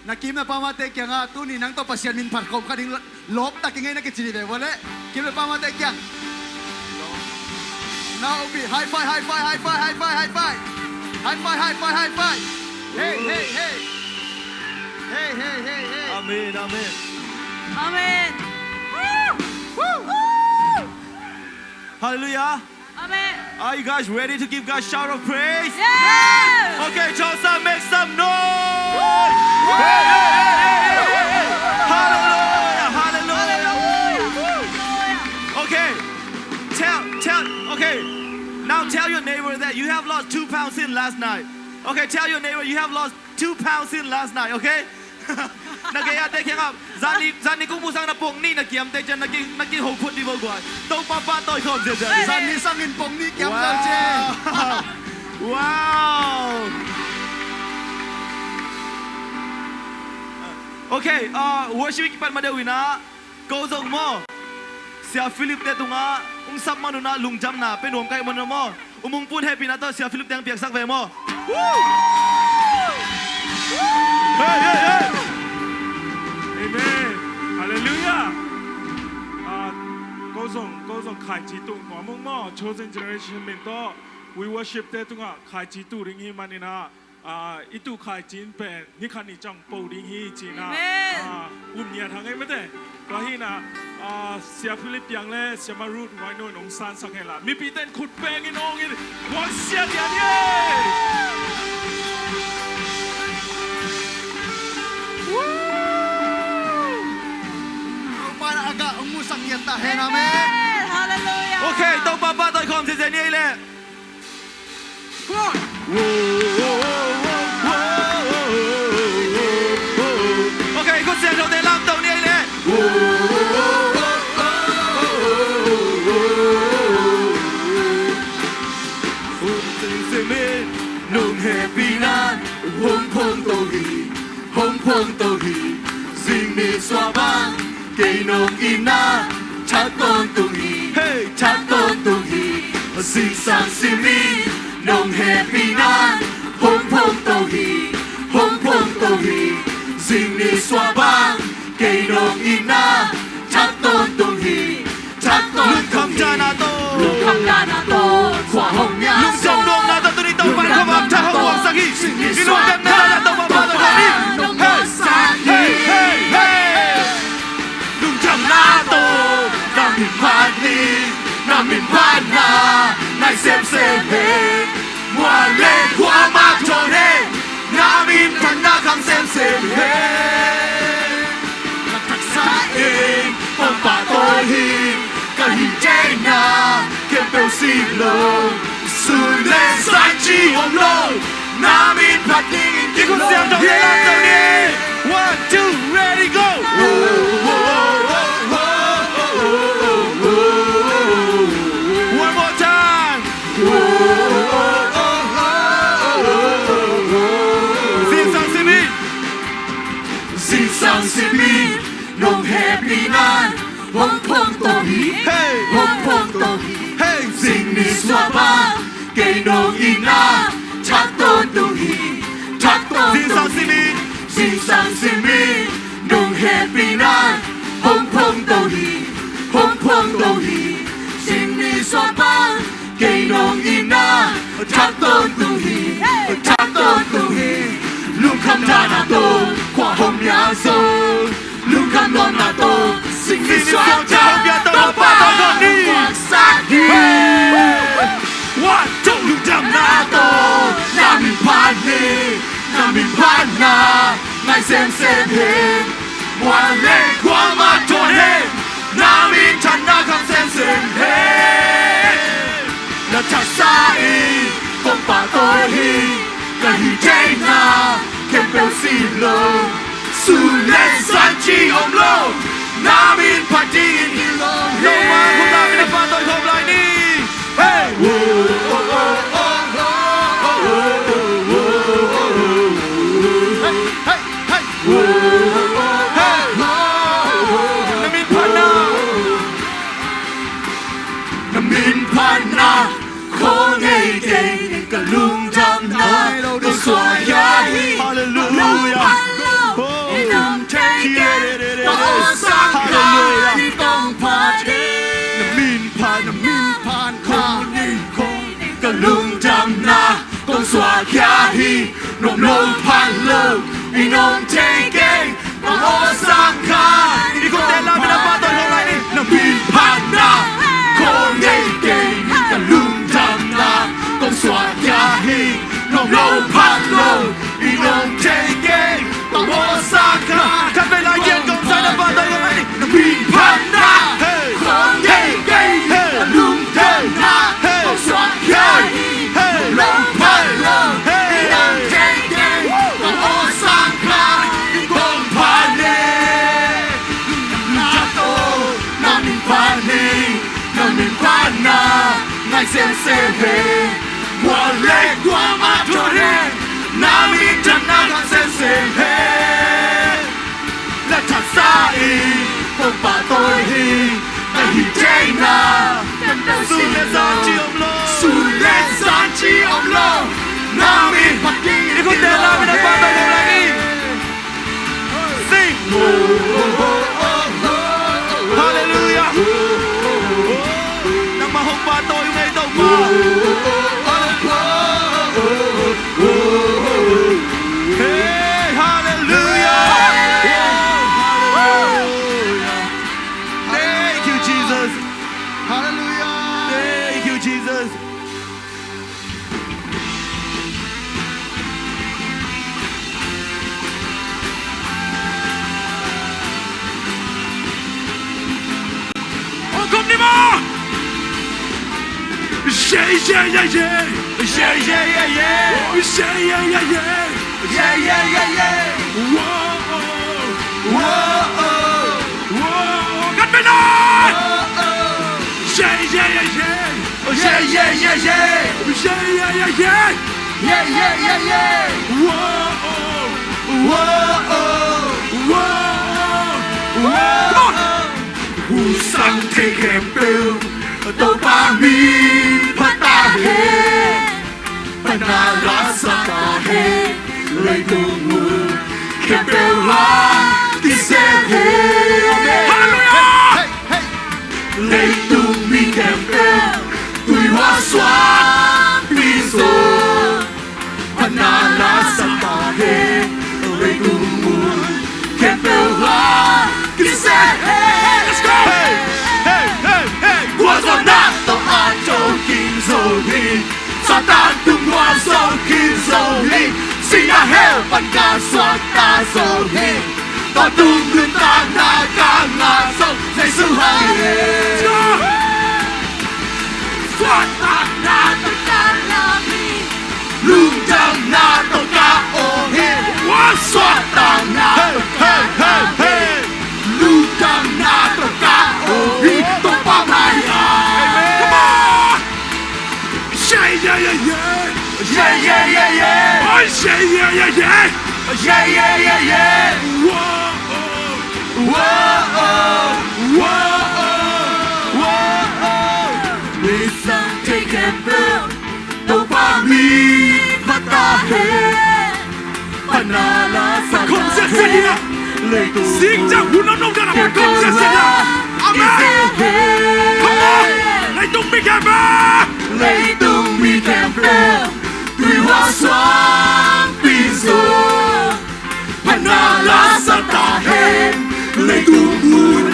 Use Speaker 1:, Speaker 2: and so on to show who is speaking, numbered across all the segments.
Speaker 1: Nakim na pamatay kya nga tuni nang to pasyan min parkom kading lop ta kingay na kichili be wala. Kim na pamatay kya. Now be high five, high five, high five, high five, high five. High five, high five, high five. Hey, hey, hey. Hey, hey, hey, hey.
Speaker 2: Amen, amen.
Speaker 3: Amen.
Speaker 1: Woo!
Speaker 2: Hallelujah.
Speaker 3: Amen.
Speaker 2: Are you guys ready to give God shout of praise?
Speaker 3: Yes.
Speaker 2: Okay, Chelsea, make some noise. Hey, hey, hey, hey, hey. Hallelujah, hallelujah. Okay, okay. Now tell your neighbor that you have lost 2 pounds in last night. Okay, tell your neighbor you have lost 2 pounds in last night. Okay. Nagayate kaya nga zani kung musang na pong ni nagyam tayo dyan naging hopeful di mo guay tong papatoy ko dyan
Speaker 1: Zani sangin pong ni kiam daw che.
Speaker 2: Wow. Okay, worship kipan madawi na kozong mo siya Philip te tunga sap manu na lungjam na penuom kay manu mo umungpun happy na to siya Philip teng piak sak ve mo. Hey, hey, hey.
Speaker 4: Amen. Hallelujah. Gozong khai chi tu mo mong mo chosen generation min to we worship te tunga khai chi tu ring hi manina itu khai chin pen ni khani chang po ring hi china nia thang ai mate ko hi na sia Philip yang le sia ma root wai no nong san sak he la mi pi ten khut peng in ong in wa sia dia ni
Speaker 1: Para aga umusang yan tahe namin.
Speaker 3: Hallelujah.
Speaker 2: Okay, tong papatoy ko si Zeni ile.
Speaker 1: Come on.
Speaker 2: Okay, ko siya do de lam tong ni ile. Nung happy nan hong phong to hi sing ni swa bang kay nong ina chat ton tung hi sing sang sim ni nong happy nan hong phong to hi sing ni swa bang kay nong ina chat ton tung hi lung kham jana to kwa hong nya lung jong dong na to ni to pan ko bang cha hong wang sang hi ni nong jam na to pa pa to ni hey hey hey lung jam na to namin pan na nai sem he mwa le kwa ma chon he namin pan na kham sem he tak sa pong pa to hi ka hi na kem pe si lo sun le san chi om lo namin pan ding ki ko siam dong le lam dong ni 1 2 ready go one more time Sing sang si mi nong happy nan hong phong to hi hey hong phong to hi hey sing ni swa ba kay nong ina chat ton to hi sing sang si mi nong happy nan hong phong to hi sing ni swa ba kay nong ina chat ton to hi lung kham na to kwa hom ya so lung kham non na to sing ni swa cha hom ya to pa to ni sa hi what to lung jam na to namin pan na ngai sem he one le kwa ma chon he namin chan na kham sem he la cha sa kong pa to hi ka hi na kem pe si lo su le san chi om lo namin pa ding in lo lo ma kung namin na pa toy home line ni hey namin pa na ko ngay kay ka lung jam na hallelujah đầm na con xóa kia hi nông nông pan lơ đi nông chơi game nông ô sang kha đi con tên là mình đã bắt tôi hôm nay đi nông pin pan na con nhảy game cả lung đầm na con xóa kia hi nông nông pan lơ đi nông chơi game nông ô sang kha các bạn lại yên con sai đã bắt tôi hôm nay đi nông pin pan na con nhảy game cả lung đầm na con xóa kia hi nông nông pan lơ đi nông chơi game nông ô sang kha con pan Ngai xem he Mùa lệ qua mà cho he Nam in chân nam thang xem he Là thật xa y Không bà tôi hi Ngày hi chế na Su lên giàn chi ông lô Su lên giàn chi ông lô Nam in hoặc đi Đi không thể làm mình đã bắt tôi đâu lại đi Sing Hallelujah Nang mahong tôi ngay đâu mà Hey, hallelujah Thank you Jesus
Speaker 1: Hallelujah.
Speaker 2: Thank you Jesus
Speaker 4: Oh, kom ni mà Yeah, yeah, yeah, yeah.
Speaker 2: Yeah, yeah, yeah, yeah
Speaker 4: Yeah, yeah, yeah, yeah.
Speaker 2: Yeah, yeah, yeah, yeah
Speaker 4: Whoa,
Speaker 2: Whoa,
Speaker 4: whoa. Cắt bên này. Yeah, yeah, yeah, yeah.
Speaker 2: Yeah, yeah, yeah, yeah
Speaker 4: Yeah, yeah, yeah, yeah.
Speaker 2: Yeah, yeah, yeah, yeah
Speaker 4: Whoa,
Speaker 2: Whoa,
Speaker 4: whoa. Come on.
Speaker 2: Who sang take him blue Tô ba mi phát ta he Bana la sa ta he Lấy tu mu Khem bêu la Ki se he
Speaker 4: Hallelujah.
Speaker 1: Hey, hey.
Speaker 2: Lấy tu mi khem bêu Tui hoa xoa Pi so Bana la sa ta he Lấy tu mu Khem bêu la Ki se he
Speaker 4: Let's go.
Speaker 2: Hey, hey, hey, hey Qua gió nát tao an châu kim dầu hi Satan tung hoa dầu kim dầu hi Xin na heo văn ca xoa ta dầu hi Ta tung lưng ta na ca ngà dầu Dạy sư hai
Speaker 4: Let's go.
Speaker 2: Xoa ta na ta ca ngà hi Lung trăng na tao ca ô hi Xoa ta na ta ca ngà hi Lung trăng na tao ca ô hi Tao ba mai
Speaker 4: Come on. Yeah, yeah, yeah, yeah.
Speaker 2: Yeah, yeah, yeah, yeah
Speaker 4: Oh, yeah, yeah, yeah, yeah.
Speaker 2: Yeah, yeah, yeah, yeah
Speaker 4: Whoa,
Speaker 2: Whoa, whoa, whoa Listen, take a bill Đâu ba mi Phát ta he Panala sa
Speaker 4: Không sẽ xin nhá.
Speaker 2: Lấy tu
Speaker 4: Xin chào hú nó nông ra là một công sẽ xin nhá. Amen. Come on. Lấy tung mi kèm ba.
Speaker 2: Lấy tu mi kèm bill Tùy hoa xoan Pin so Panala sa ta he Lấy tu mun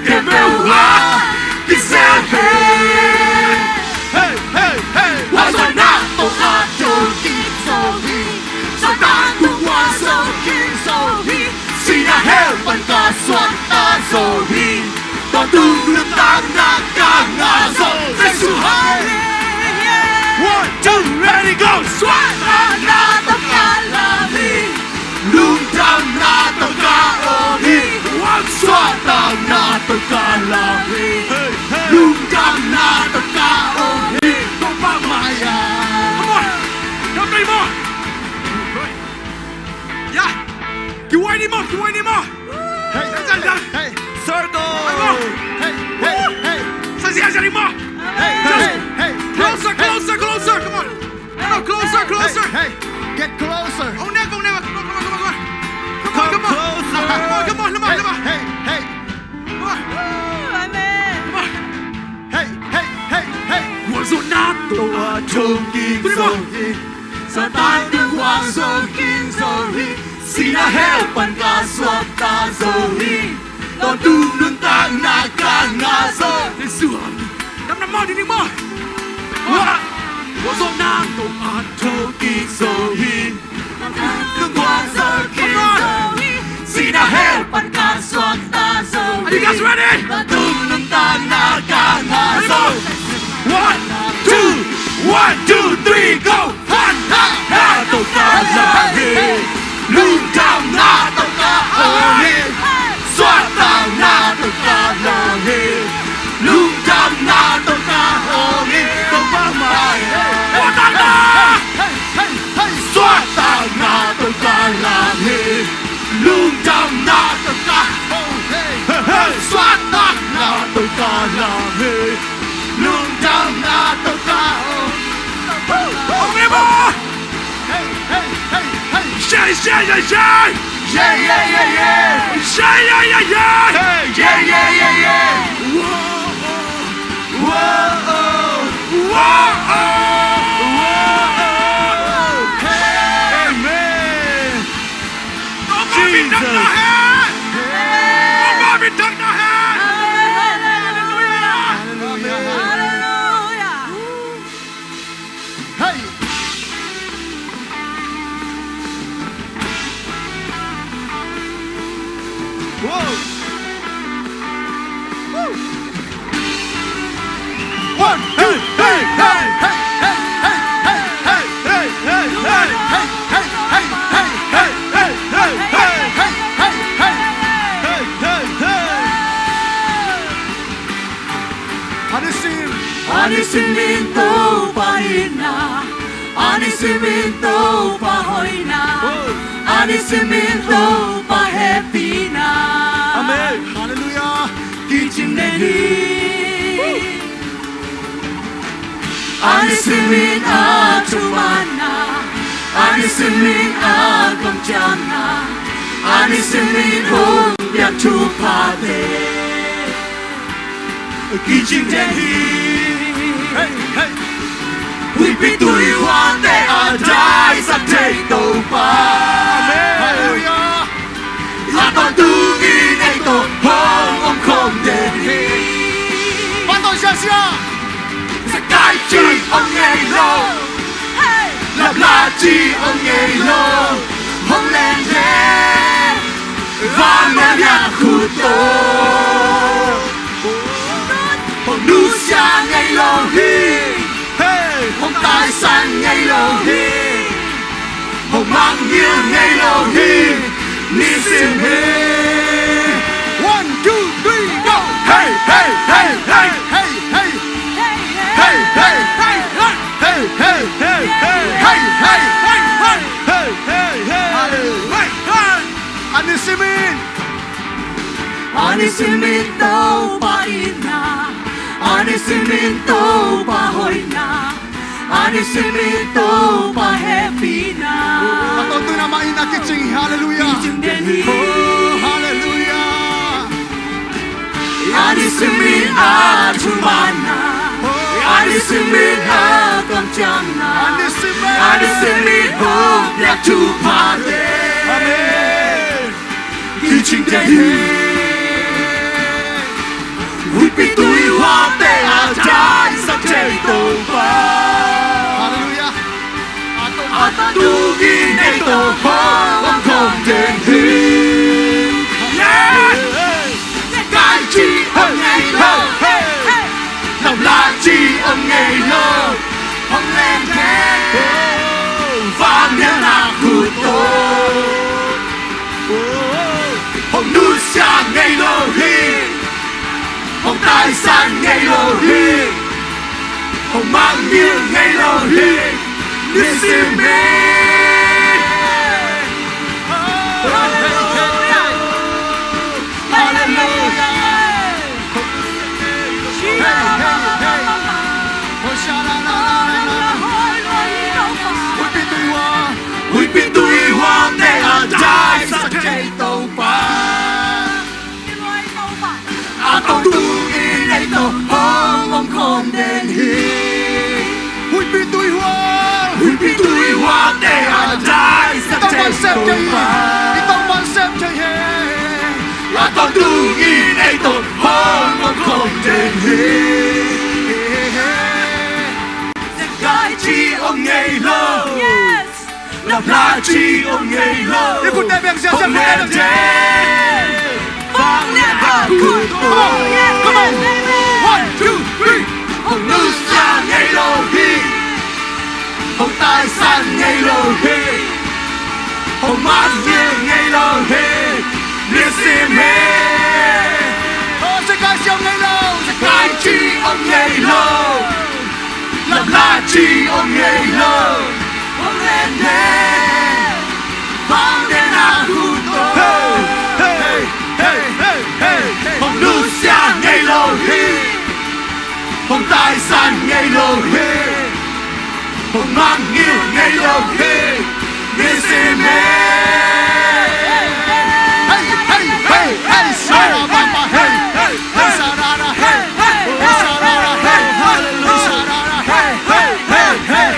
Speaker 2: Kèm bill hoa Ki se he
Speaker 1: Hey, hey, hey.
Speaker 2: Hoa gió nát tổ a châu kim dầu hi Satan tung hoa dầu kim dầu hi Xin na heo văn ca xoan ta dầu hi Ta tung lưng ta na ca ngà dầu Dạy sư hai
Speaker 4: 1, 2, ready, go.
Speaker 2: Xoan ta na ta ca la hi Lung trăng na ta ca ô hi Xoan ta na ta ca la hi Lung trăng na ta ca ô hi Tao ba mai
Speaker 4: Come on. Come on, more. Yeah. Cứu anh đi more, cứu anh đi more.
Speaker 1: Hey,
Speaker 4: Dần dần.
Speaker 1: hey,
Speaker 2: Circle
Speaker 1: hey, hey, hey.
Speaker 4: Sao gì anh đi more?
Speaker 1: Hey, hey, hey.
Speaker 4: Closer, closer, closer. Come on. No, closer, closer.
Speaker 1: Hey, get closer.
Speaker 4: Oh, never, come on, come on, come on. Come on, come on.
Speaker 2: closer.
Speaker 4: Come on, come on, come on, come on.
Speaker 1: Hey, hey,
Speaker 4: Come on,
Speaker 3: Amen.
Speaker 4: come on.
Speaker 1: hey, hey, hey, hey.
Speaker 4: Hoa gió nát.
Speaker 2: Tô a châu kim hi sa tan tung hoa so kin so hi sina hel pan ka swat ta so hi ton tu nun ta na ka nga so su năm năm đi mo wa wo so nan to an to ki so hi tung hoa so kin so hi sina hel pan ka swat ta so hi are you guys ready ton tu nun ta na ka nga so 1 2 3 go one ha ha to ka la hi lung tam na to ka hi swat ta na to ka la hi lung tam na to ka hi to ba mai wa ta na swat ta na to ka la hi lung tam na to ka swat ta na to ka la hi lung tam na to ka Shay, shay, shay, shay! Yeah, yeah, yeah, yeah! Shay, yeah, yeah, yeah! Hey, yeah, yeah, yeah, yeah! Whoa, whoa, whoa, whoa! Hey, man! Jesus! Nobody took the hand!
Speaker 3: Hallelujah.
Speaker 1: Hey! Whoa! Woo! One, two, hey, hey, hey, hey, hey, hey, hey, hey, hey, hey, hey, hey, hey, hey, hey, hey, hey, hey.
Speaker 2: Anisimento pahina, anisimento pahoina, anisimento pahepina.
Speaker 1: Amen. Hallelujah.
Speaker 2: Kichimneni, anisimin atumana, anisimin akamjana, anisimin hombya tupade. Kichimneni.
Speaker 1: Hey, hey.
Speaker 2: We be doing one day a die sa take to pa.
Speaker 1: Hallelujah.
Speaker 2: Aton tu in ai to hong om không đến hi.
Speaker 1: Bắt đầu xa xa.
Speaker 2: Sa kai chi ông ngày lo. Lặp la chi ông ngày lo. Hong lên thế. Van lên nhà khu tô. Hong nu xa ngày lo hi. Hồng tài sản ngày lâu hi, hồng mang yêu ngày lâu hi, ni sim hi.
Speaker 1: 1, 2, 3, go!
Speaker 2: Hey hey hey hey
Speaker 1: Hey, hey,
Speaker 2: hey hey hey
Speaker 1: hey, hey, hey, hey,
Speaker 2: hey hey hey
Speaker 1: hey, hey, hey. Anisimin.
Speaker 2: Anisimento paina, anisimento pahoina, anisimento pahepina.
Speaker 1: Patuloy na mainakit sing hallelujah. Oh, hallelujah.
Speaker 2: Anisimin atumana, anisimin akamjana, anisimin hombya tupade.
Speaker 1: Amen.
Speaker 2: Kiching dehi, we tui hoa te a jai sa te to pa.
Speaker 1: Hallelujah.
Speaker 2: Ata tu gi nei to ho om kom den hi. Yeah. Kai chi ông ngày lo, lòng la chi ông ngày lo, ông lên thế. Và nhớ là khu tô. Hồng nu xa ngày lo hi, hồng tài sản ngày lo hi, hồng mang yêu ngày lo hi, đi xin mi. We've tui hoa te a jai sa te to pa. A to tu i nei to hong om kom den hi.
Speaker 1: We've been doing well. xếp chơi đi tông ban xếp chơi
Speaker 2: là con tu in ấy tội hôn con không thể hiểu gái chi ông ngây lơ là lá chi ông ngây lơ
Speaker 1: đi cùng tay bèn xe
Speaker 2: không nên thế vang lên và cười come on 1, 2, 3 hồng nữ xa ngây lơ hi hồng tai san ngây lơ hi hồng mát nghiêng ngây lơ hi liệt sim hi
Speaker 1: sẽ cai siêu ngây lâu
Speaker 2: gái chi ông ngây lơ làm lá chi ông ngây lơ không lên thế vang lên à khu tôi hồng nữ xa ngây lơ hi hồng tai san ngây lơ hi hồng mát nghiêng ngây lơ hi liệt sim hi
Speaker 1: hey Sarah Mama hey Sarah hey Sarah hey Sarah hey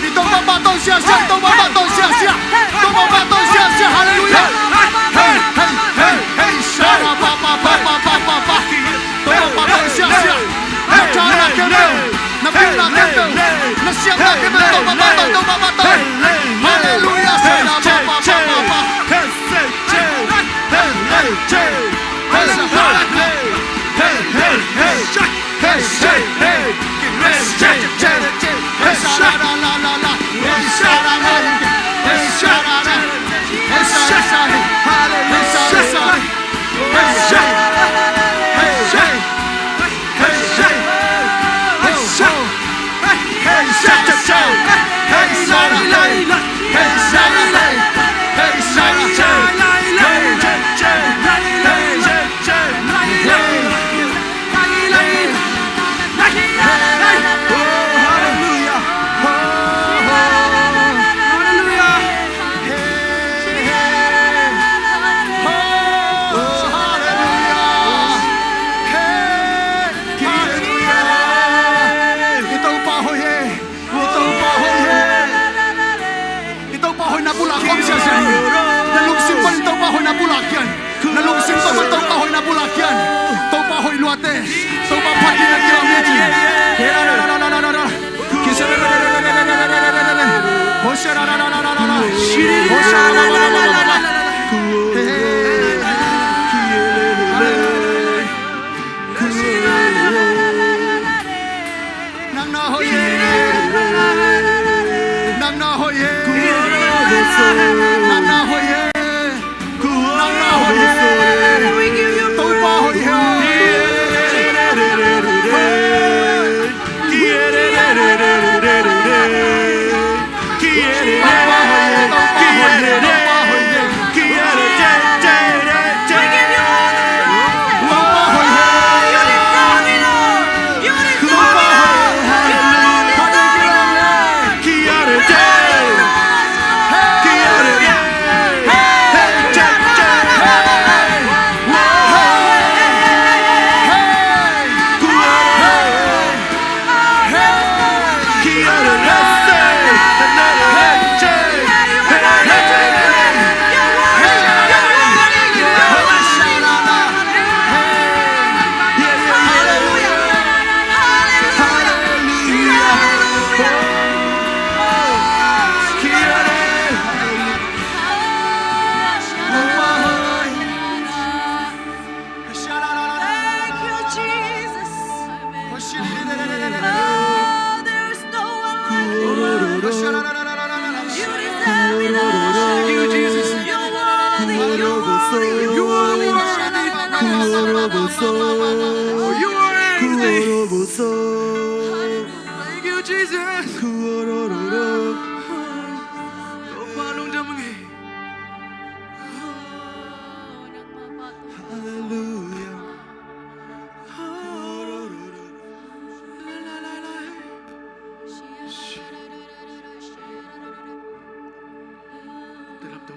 Speaker 1: đi tông ba tông xia xia tông ba tông xia xia tông ba tông xia xia hallelujah hey Sarah Mama tông ba tông xia xia nó cha là kêu đều nó biết là kêu đều nó xiang là kêu đều tông ba tông hallelujah Sarah Mama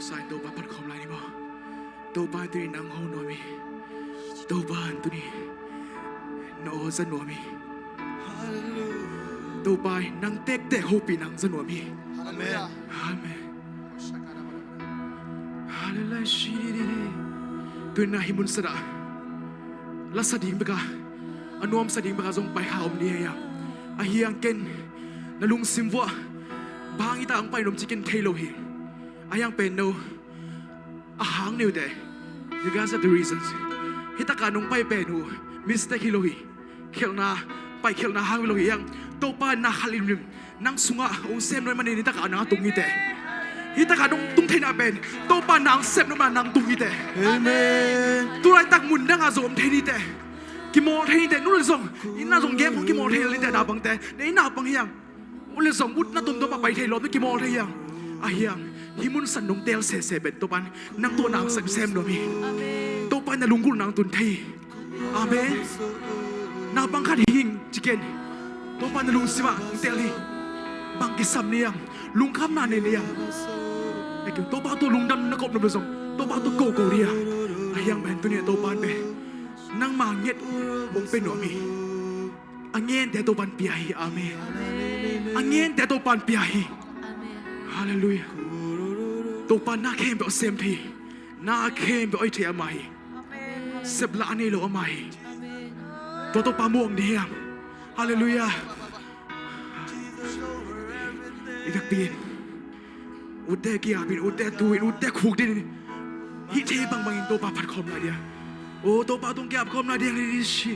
Speaker 2: sai tô ba bắt khom lại đi mà tô ba tụi nắng hôn nói mi tô ba tụi nó dân nói mi tô ba nắng tết tết hô pi nắng dân nói mi
Speaker 1: Hallelujah.
Speaker 2: amen
Speaker 1: ตัวน่าหิมุนสระและสดิ่งเบกาอันนวมสดิ่งเบกาทรงไปหาอมเดียอาเฮียงเกนนลุงซิมวะบางอีตาอังไปนมจิกินเทโลหิอายังเป็นโนอาหางนิวเดย์ you guys have the reasons ฮิตาการนงไปเป็นหูมิสเตอร์ฮิโลหิเขียวนาไปเขียวนาหางวิโลหิยังโตป้านาคาลิมริมนังสุงะองเซมน้อยมันนี่ตาการนางตุงอีเดฮิตาการนงตุงเทนาเป็นโตป้านางเซมน้อยมันนางตุงอีเดตัวไรตักมุนดังอาโซมเทนีเดกิโมเทนีเดนู่นเลยส่งอินน่าส่งเก็บของกิโมเทนีเดดาบังเดในน่าบังเฮียงอุ่นเลยส่งวุฒน่าตุ่มตัวมาไปเทลอมด้วยกิโมเทียงอาเฮียงฮิมุนสันนงเตลเสเสเป็นตัวปันนางตัวนางสังเซมโดมีตัวปันน่ะลุงกุลนางตุนเทอาเมนนาบังคัดหิงจิเกนตัวปันน่ะลุงสิวะเตลีบังกิสัมเนียงลุงข้ามนาเนียงไอ้เกี่ยวตัวปันตัวลุงดันนักบนประสงตัวปันตัวโกโกเรียอาเฮียงแมนตัวเนี่ยตัวปันเปนางมาเงียดองเป็นหนูมีอังเงียนแต่ตัวปันเปียฮีอาเมนอังเงียนแต่ตัวปันเปียฮีฮาเลลูยาตัวปันน่าเข้มแบบเซมทีน่าเข้มแบบไอเทียมาฮีเซบลานี่โลมาฮีตัวปันม่วงเดียมฮาเลลูยาอีกปีนอุดเดกียบินอุดเดตูนอุดเดคุกดินฮิเทบังบังอินตัวปันพัดคอมนาเดียโอ้ตัวปันต้องเก็บคอมนาเดียนี่สิ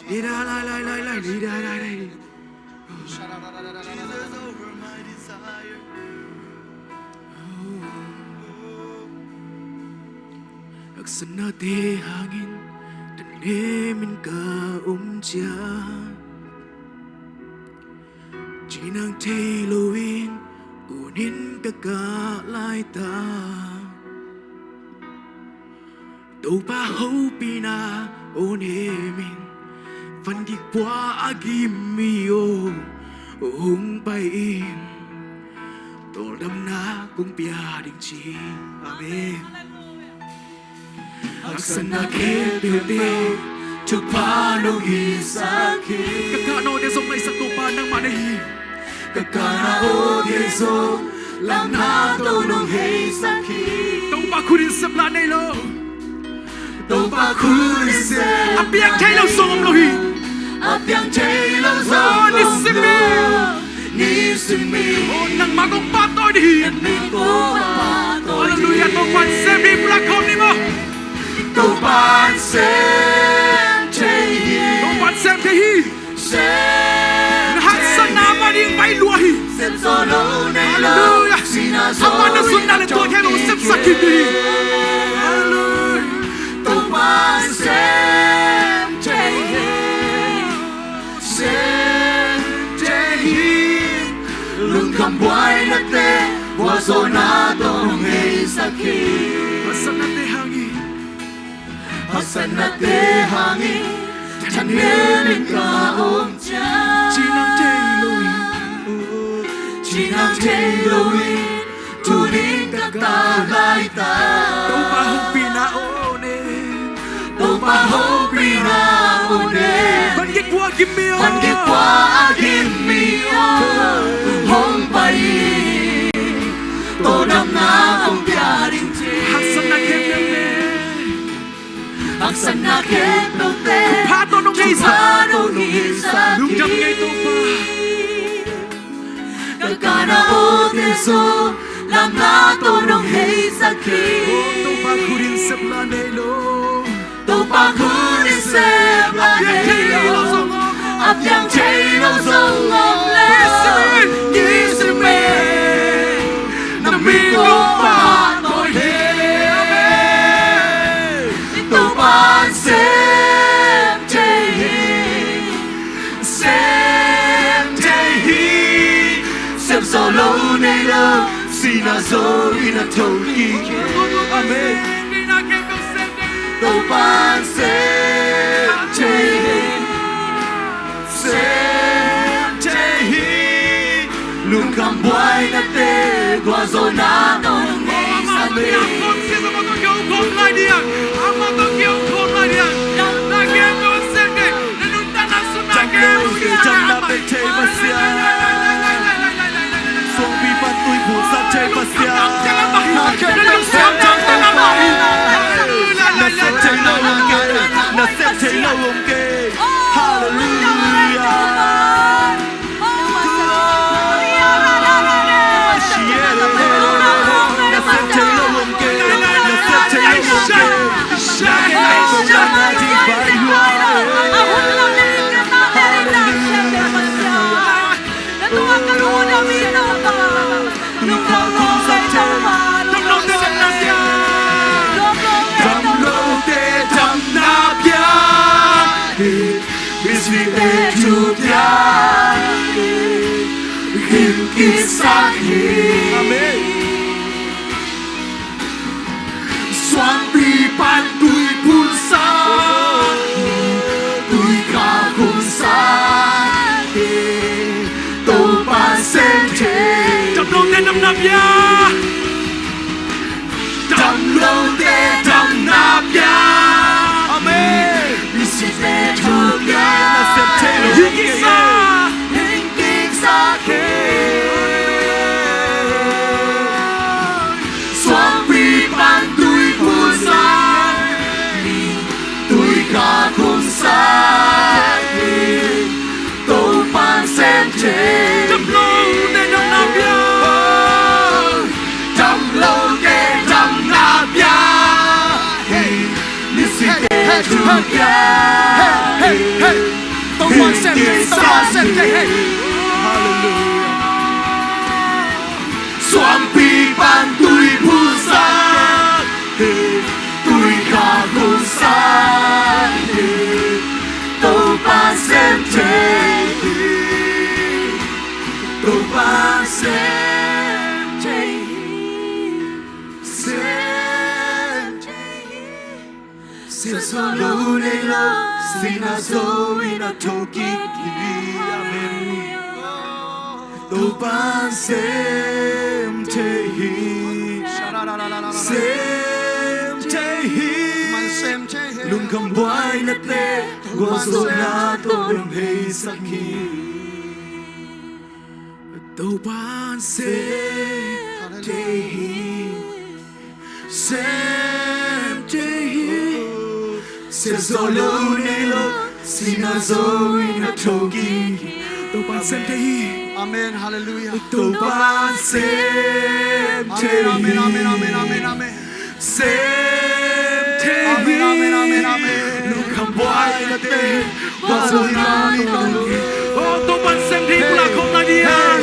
Speaker 1: ลีดาไล่ลีดาไล่Aksana de hangin Tanemin ka umja Jinang tailoin Kunin ka kalay ta Topa hopina onemin Fan di kwa agimio Hung pain Todam na kung piading chi Amen Aksana kebete Chupano hisaki Kakano de song na isang tupa ng manahi Kakano de song Lam na tulong hisaki Topa kunin sa planay lo Topa kunin sa Apiang chay lang song lohi Apiang chay lang song nisimi Nisimi Nang magong pato di Hallelujah Topan semi plakon ni mo Topan sem tehi Topan sem tehi Lahat sa naman yung may luwahi Hallelujah Aman na sundan ito kaya usap sa kindi Hallelujah Topan sem tehi Sem tehi Lungkang buhay natin Waso na itong may sakit Asan natin hangin Hasan na te hangin Tanemin ka umja Chinang tailoin Turing ka kalayta Tupahong pinaonin Tupahong pinaonin Panggikwa agimio Panggikwa agimio Hong pain Todam na kong piaring ti Hasan na kemyang Aksana ketote Kupato nung isa Nung jam ngay tupa Kakana o deso Lam na to nung heisaki Tupa kurin sa planelo Tupa kurin sa planelo Apiang chaylo zongong le Yisimin Namigo pa Toy Topan sem tehi Sem solo nelo Sina zori na toki Amen Topan sem tehi Lungkang buhay na te Guazo na nung isamin Hãy subscribe cho kênh Ghiền Mì Gõ Để không bỏ lỡ
Speaker 2: Suampi pantui pulsa Tui kakung sakhi Tâu ban xem thế
Speaker 4: Chập lông tên năm nạp ya
Speaker 2: Trầm lâu tê trầm nạp ya
Speaker 4: Amen
Speaker 2: Isi tê chuk ya Hình kinh sakhi Suampi pantui pulsa Tui kakung sakhi Tâu ban xem thế
Speaker 4: Chập lông tên năm nạp ya
Speaker 2: Trầm lâu tê trầm nạp ya Isi tê chuk ya
Speaker 1: Tâu ban xem thế, tâu ban xem thế.
Speaker 2: Suampi pantui pulsa Tui kakung sakhi Tâu ban xem thế Tâu ban xem thế Xem thế Xem so lâu nay lâu Sina zoe na tokiki Amen Tâu ban xem thế Xem thế
Speaker 1: Man xem thế.
Speaker 2: Lung cầm boy na te Gozo na to lung hei sakhi Tâu ban xem thế Xem thế Xem so lâu nay lâu Sina zoe na tokiki Tâu ban xem thế
Speaker 1: Amen, hallelujah.
Speaker 2: Tâu ban xem thế
Speaker 1: Amen, amen, amen, amen, amen.
Speaker 2: Xem thế
Speaker 1: Amen, amen, amen, amen.
Speaker 2: Lúc không boy na te Gozo na to lung hei
Speaker 4: Tâu ban xem thế cũng là không là đi à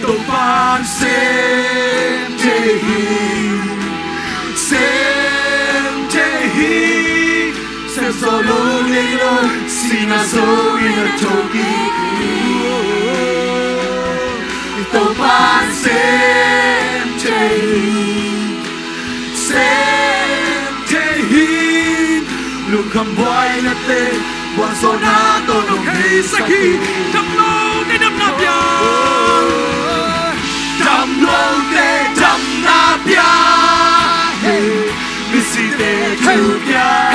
Speaker 2: Tâu ban xem thế Xem thế Xem so lâu nay lâu Sina zoe na tokiki Tâu ban xem thế Xem thế Lúc không boy na te Gozo na to lung hei sakhi
Speaker 4: Chập lông tên năm nạp ya
Speaker 2: Trầm lâu tê trầm nạp ya Missy tê chuk ya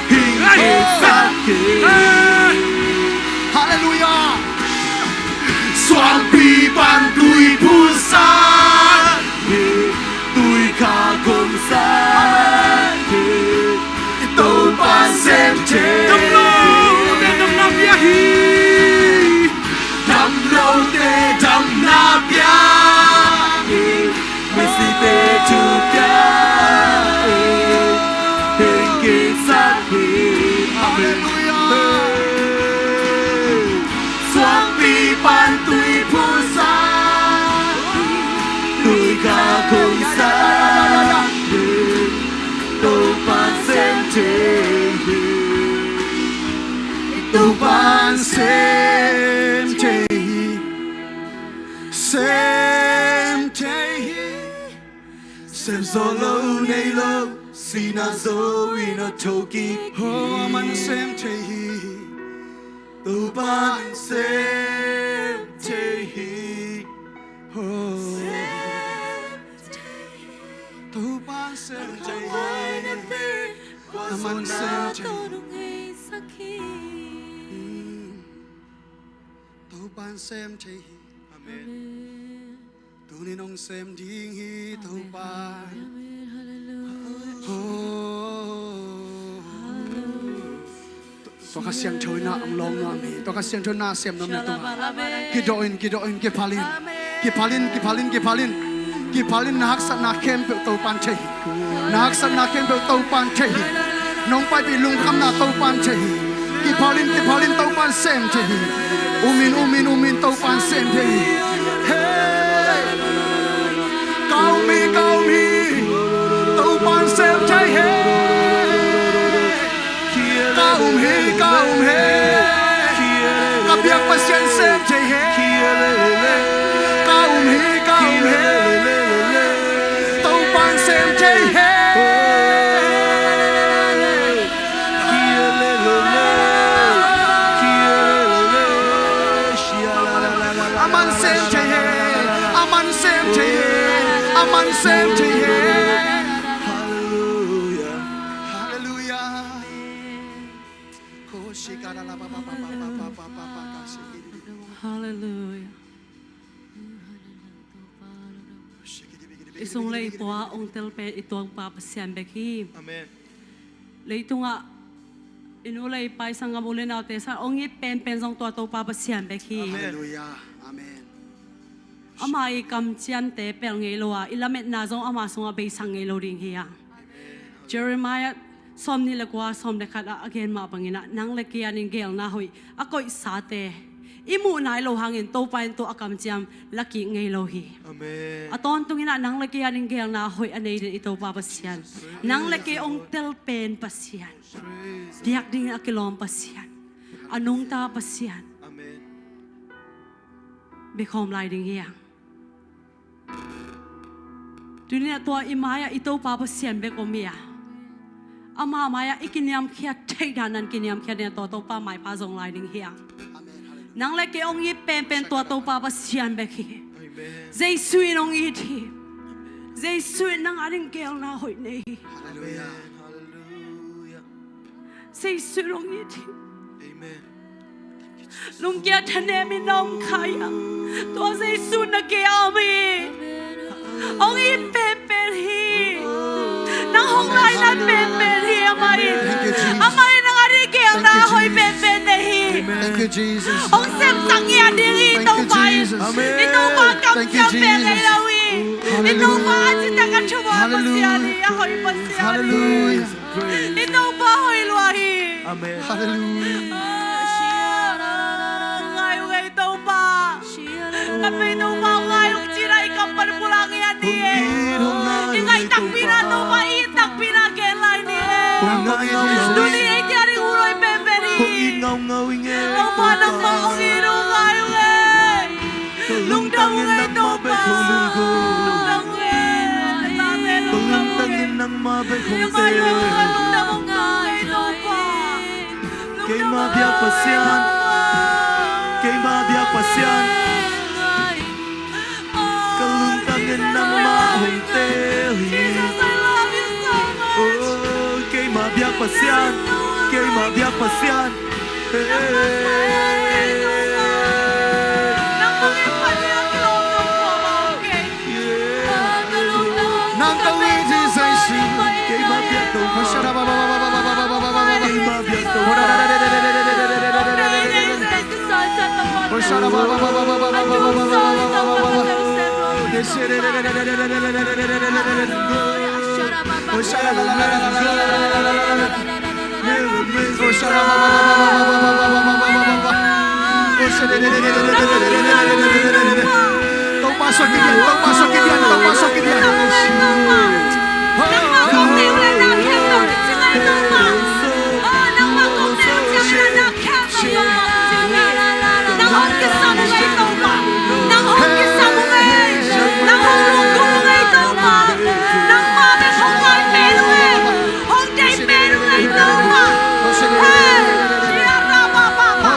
Speaker 2: Hình hình sakhi
Speaker 1: Hallelujah.
Speaker 2: Suampi pantui pulsa Tui kakung sakhi Tâu ban xem thế
Speaker 4: Chập lông tên năm nạp ya
Speaker 2: Trầm lâu tê trầm nạp ya Missy tê chuk ya Hình kinh sakhi Suampi pantui pulsa Tui kakung sakhi Tâu ban xem thế Tâu ban
Speaker 1: Xem thế. Xem thế.
Speaker 2: Xem so lâu nay lâu Sina zoe na tokiki
Speaker 1: Oh, man xem thế.
Speaker 2: Tâu ban xem thế
Speaker 1: Oh. Tâu ban xem thế. Man xem thế. Tâu ban xem thế.
Speaker 4: Amen
Speaker 1: ตูนี่น้องเซมดิ้งฮีเต้าปาตัวข้าเสียงช่วยน่าอังลองน่ามีตัวข้าเสียงช่วยน่าเสียมน้ำในตัวกิโดอินกิพาลินนักสันนักเข้มเปิดตัวปันเชยนักสันนักเข้มเปิดตัวปันเชยน้องไปปีลุงคำนาตัวปันเชยกิพาลินตัวปันเซมเชยอุมินตัวปันเซมเชยเฮ้เกามีตัวปันเซมเชยเฮ้เกามีกับยักษ์ปัสยันเซมเชยเฮ้เกามีตัวปันเซมเชยเฮ้aman sem chahiye hallelujah koshikara la ba ba
Speaker 3: Hallelujah. Isong lay toa ong telpe itong papasyan beki.
Speaker 2: Amen.
Speaker 3: Lay tunga inulay pa isang ngamulin natin sa ong pen song toa to papasyan beki.
Speaker 1: hallelujah amen
Speaker 3: Amay kamtian te pel ngeloa ilamet na zong ama song abay sang ngelo ring hiya. Jeremiah som ni lagwa som dekada again mapangina nang lekian ning gel na hoy ako'y sate. Imu na ilo hangin to pain to akam jam laki ngelo hi.
Speaker 2: Amen.
Speaker 3: Aton tungina nang lekian ning gel na hoy anay din ito papasyan. Nang leki ong telpen pasyan. Diak ding akilom pasyan. Anong ta pasyan.
Speaker 2: Amen.
Speaker 3: Bekom lai ding hiya. Dunia tua imaya ito papasyan bekomia. Ama maya ikiniam kia taydanan kiniam kia din to pa may pasong lai ding hiya. Nang leki ong pen to papasyan beki.
Speaker 2: Amen.
Speaker 3: Zay suin ong iti. Zay suin nang aring gel na hoy nehi.
Speaker 1: hallelujah
Speaker 2: Hallelujah.
Speaker 3: Zay suin ong iti.
Speaker 2: Amen.
Speaker 3: Lung kia tanemi nong kaya. Tua zay suin na kia ami. Ong pen hi. Nang hong lai na pen hi amay. Amay nang aring gel na hoy pen nehi.
Speaker 1: thank you Jesus
Speaker 3: Ong sem sang iya diri
Speaker 1: Thank
Speaker 3: ito
Speaker 1: you,
Speaker 3: pa.
Speaker 1: Jesus.
Speaker 2: Amen.
Speaker 3: Ito pa kam
Speaker 1: Thank you,
Speaker 3: jam pen
Speaker 1: Jesus.
Speaker 3: ay lawi. Ito pa asita ka chuwa pasyali. Ahoy pasyali.
Speaker 1: hallelujah
Speaker 3: Ito pa hoy luahi.
Speaker 2: Amen.
Speaker 1: hallelujah
Speaker 3: Ngayon ito pa. Kapag ito pa ngayon sila ikampal pulang yan niye. Ingay takpina ito pa itakpina kelay niye. Duni ay tiyari uloy peperi. Ang panang maong ino ngayon eh. Lungdang nga ito pa. Lungdang eh. Lame lungdang eh. Yung ngayon lungdang nga ito pa.
Speaker 2: Kay mabiyak pasyan. Kay mabiyak pasyan. Kalungtangin ng mahuntehi.
Speaker 3: Jesus, I love you so much.
Speaker 2: Oh, kay mabiyak pasyan. Kay mabiyak pasyan.
Speaker 3: Nang makipagyan loob ng pamangkin.
Speaker 1: nang kawiti sa isu
Speaker 2: Kay mabiyak daw pa.
Speaker 1: Hoshara ba ba ba ba ba ba ba ba ba ba ba
Speaker 2: Kay mabiyak daw pa.
Speaker 1: Hoshara ba ba ba ba ba ba ba ba ba ba ba ba Hoshara la la la la la la la la la la Hoshara ba ba ba ba ba ba ba ba ba ba ba ba Hoshara Tong pasok ke diyan, tong pasok ke diyan, tong pasok ke diyan.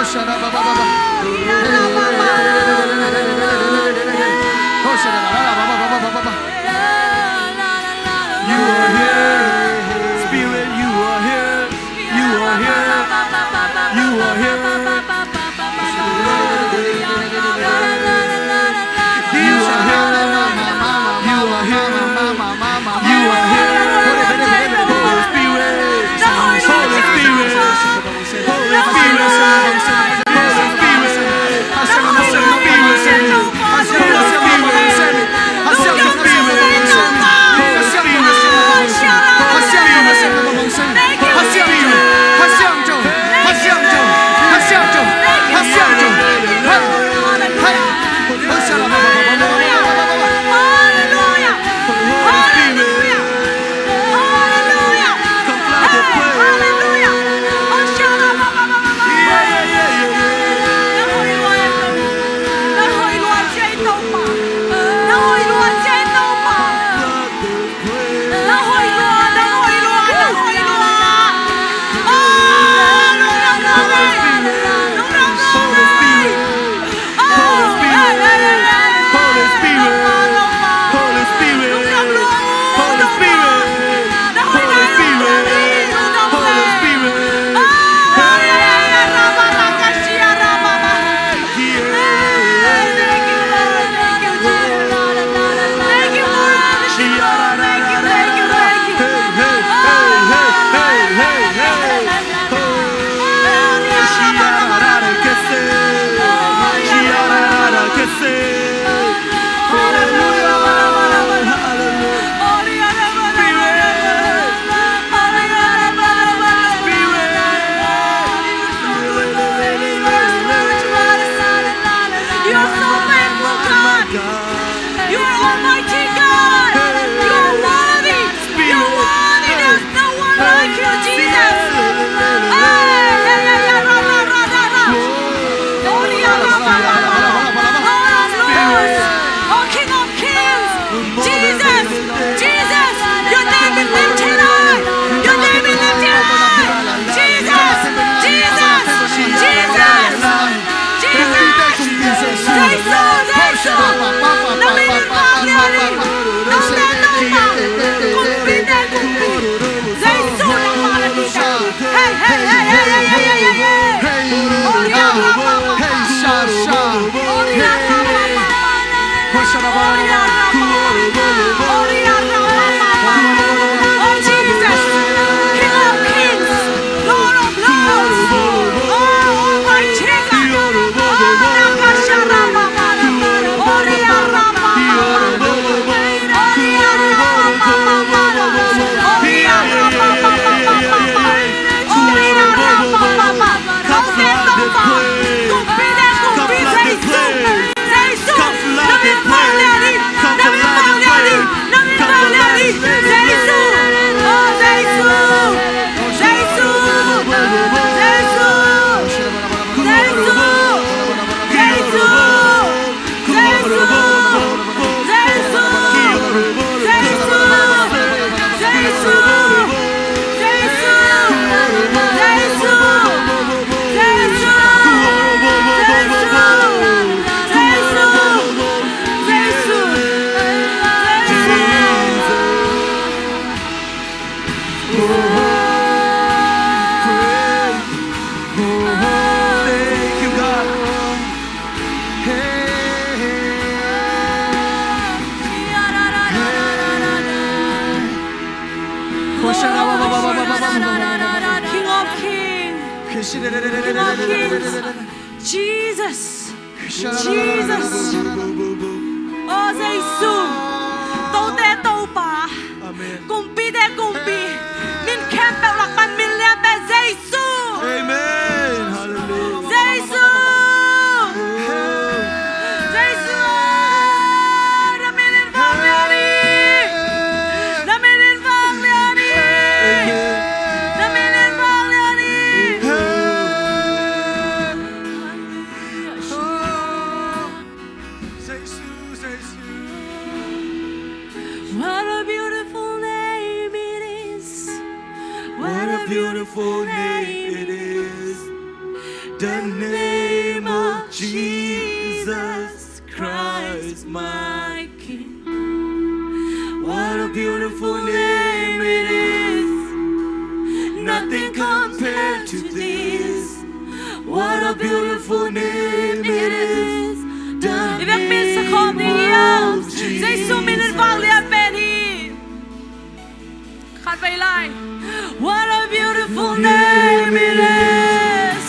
Speaker 1: Hoshara ba ba ba ba. Hoshara la la la ba ba ba ba ba ba.
Speaker 3: King of Kings. King of Kings. Jesus. Jesus. Giêsu. Tô te tô bà. Kumpi te kumpi. Min kem bèo lạc ban min liam bè Giêsu.
Speaker 2: Amen. Hallelujah.
Speaker 3: Giêsu. Giêsu. Đã mình lên vang liao đi. Đã mình lên vang liao đi. Đã mình lên vang liao đi. What a beautiful name it is.
Speaker 2: What a beautiful name it is. The name of Jesus Christ, my King. What a beautiful name it is. Nothing compared to this. What a beautiful name it is. The
Speaker 3: Vi vill minst kom dig
Speaker 2: name
Speaker 3: igen.
Speaker 2: of
Speaker 3: Giêsu min
Speaker 2: Jesus.
Speaker 3: vanliga bed hit. Kan vi lie? What a beautiful name it is.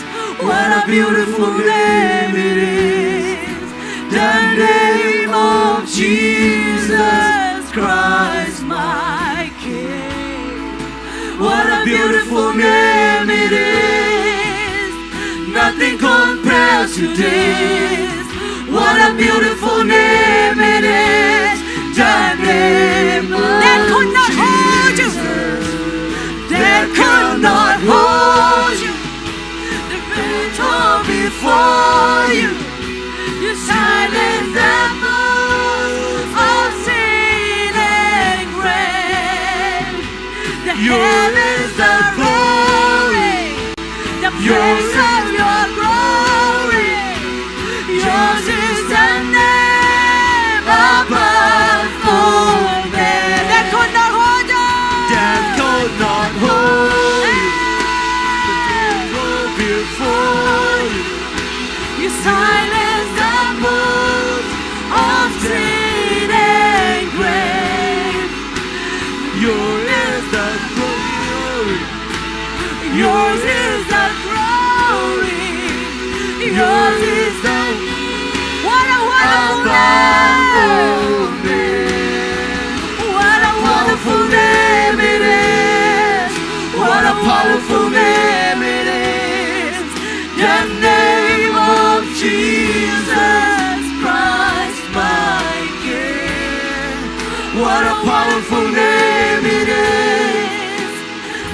Speaker 2: What a beautiful name it is. The name of Jesus Christ, my King. What a beautiful name it is. Nothing compares to this. What a beautiful name it is. The name
Speaker 3: That
Speaker 2: of
Speaker 3: could not hold you.
Speaker 2: Jesus. That could not hold you. The victor before you. You silence the voice of sin and grave. The heavens are glory.
Speaker 3: The
Speaker 2: Yours
Speaker 3: praise of
Speaker 2: is your glory. Yours is the name above all names.
Speaker 3: that could not hold you.
Speaker 2: That could not hold you. The devil before you.
Speaker 3: You silence
Speaker 2: The moon of sin and grave. Yours is the glory. Yours is the glory. Yours is the
Speaker 3: what a wonderful
Speaker 2: above
Speaker 3: name.
Speaker 2: all names.
Speaker 3: What a
Speaker 2: Powerful name it is. What a powerful name it is. The name of Jesus Christ, my King. What a powerful name it is.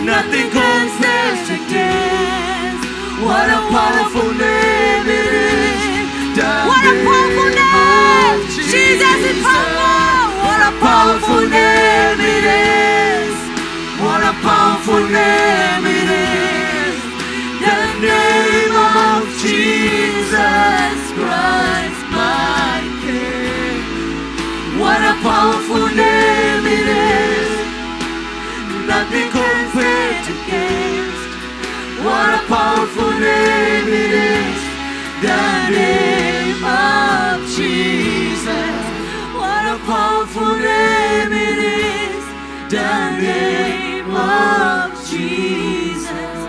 Speaker 2: Nothing compares to this. What a powerful name it is. The
Speaker 3: What a powerful
Speaker 2: name
Speaker 3: name.
Speaker 2: of
Speaker 3: Jesus is powerful.
Speaker 2: What a powerful name it is. What a powerful name it is. The name of Jesus Christ, my King. What a powerful name it is. Nothing compared to this. What a powerful name it is. The name of Jesus. What a powerful name it is. The name of Jesus.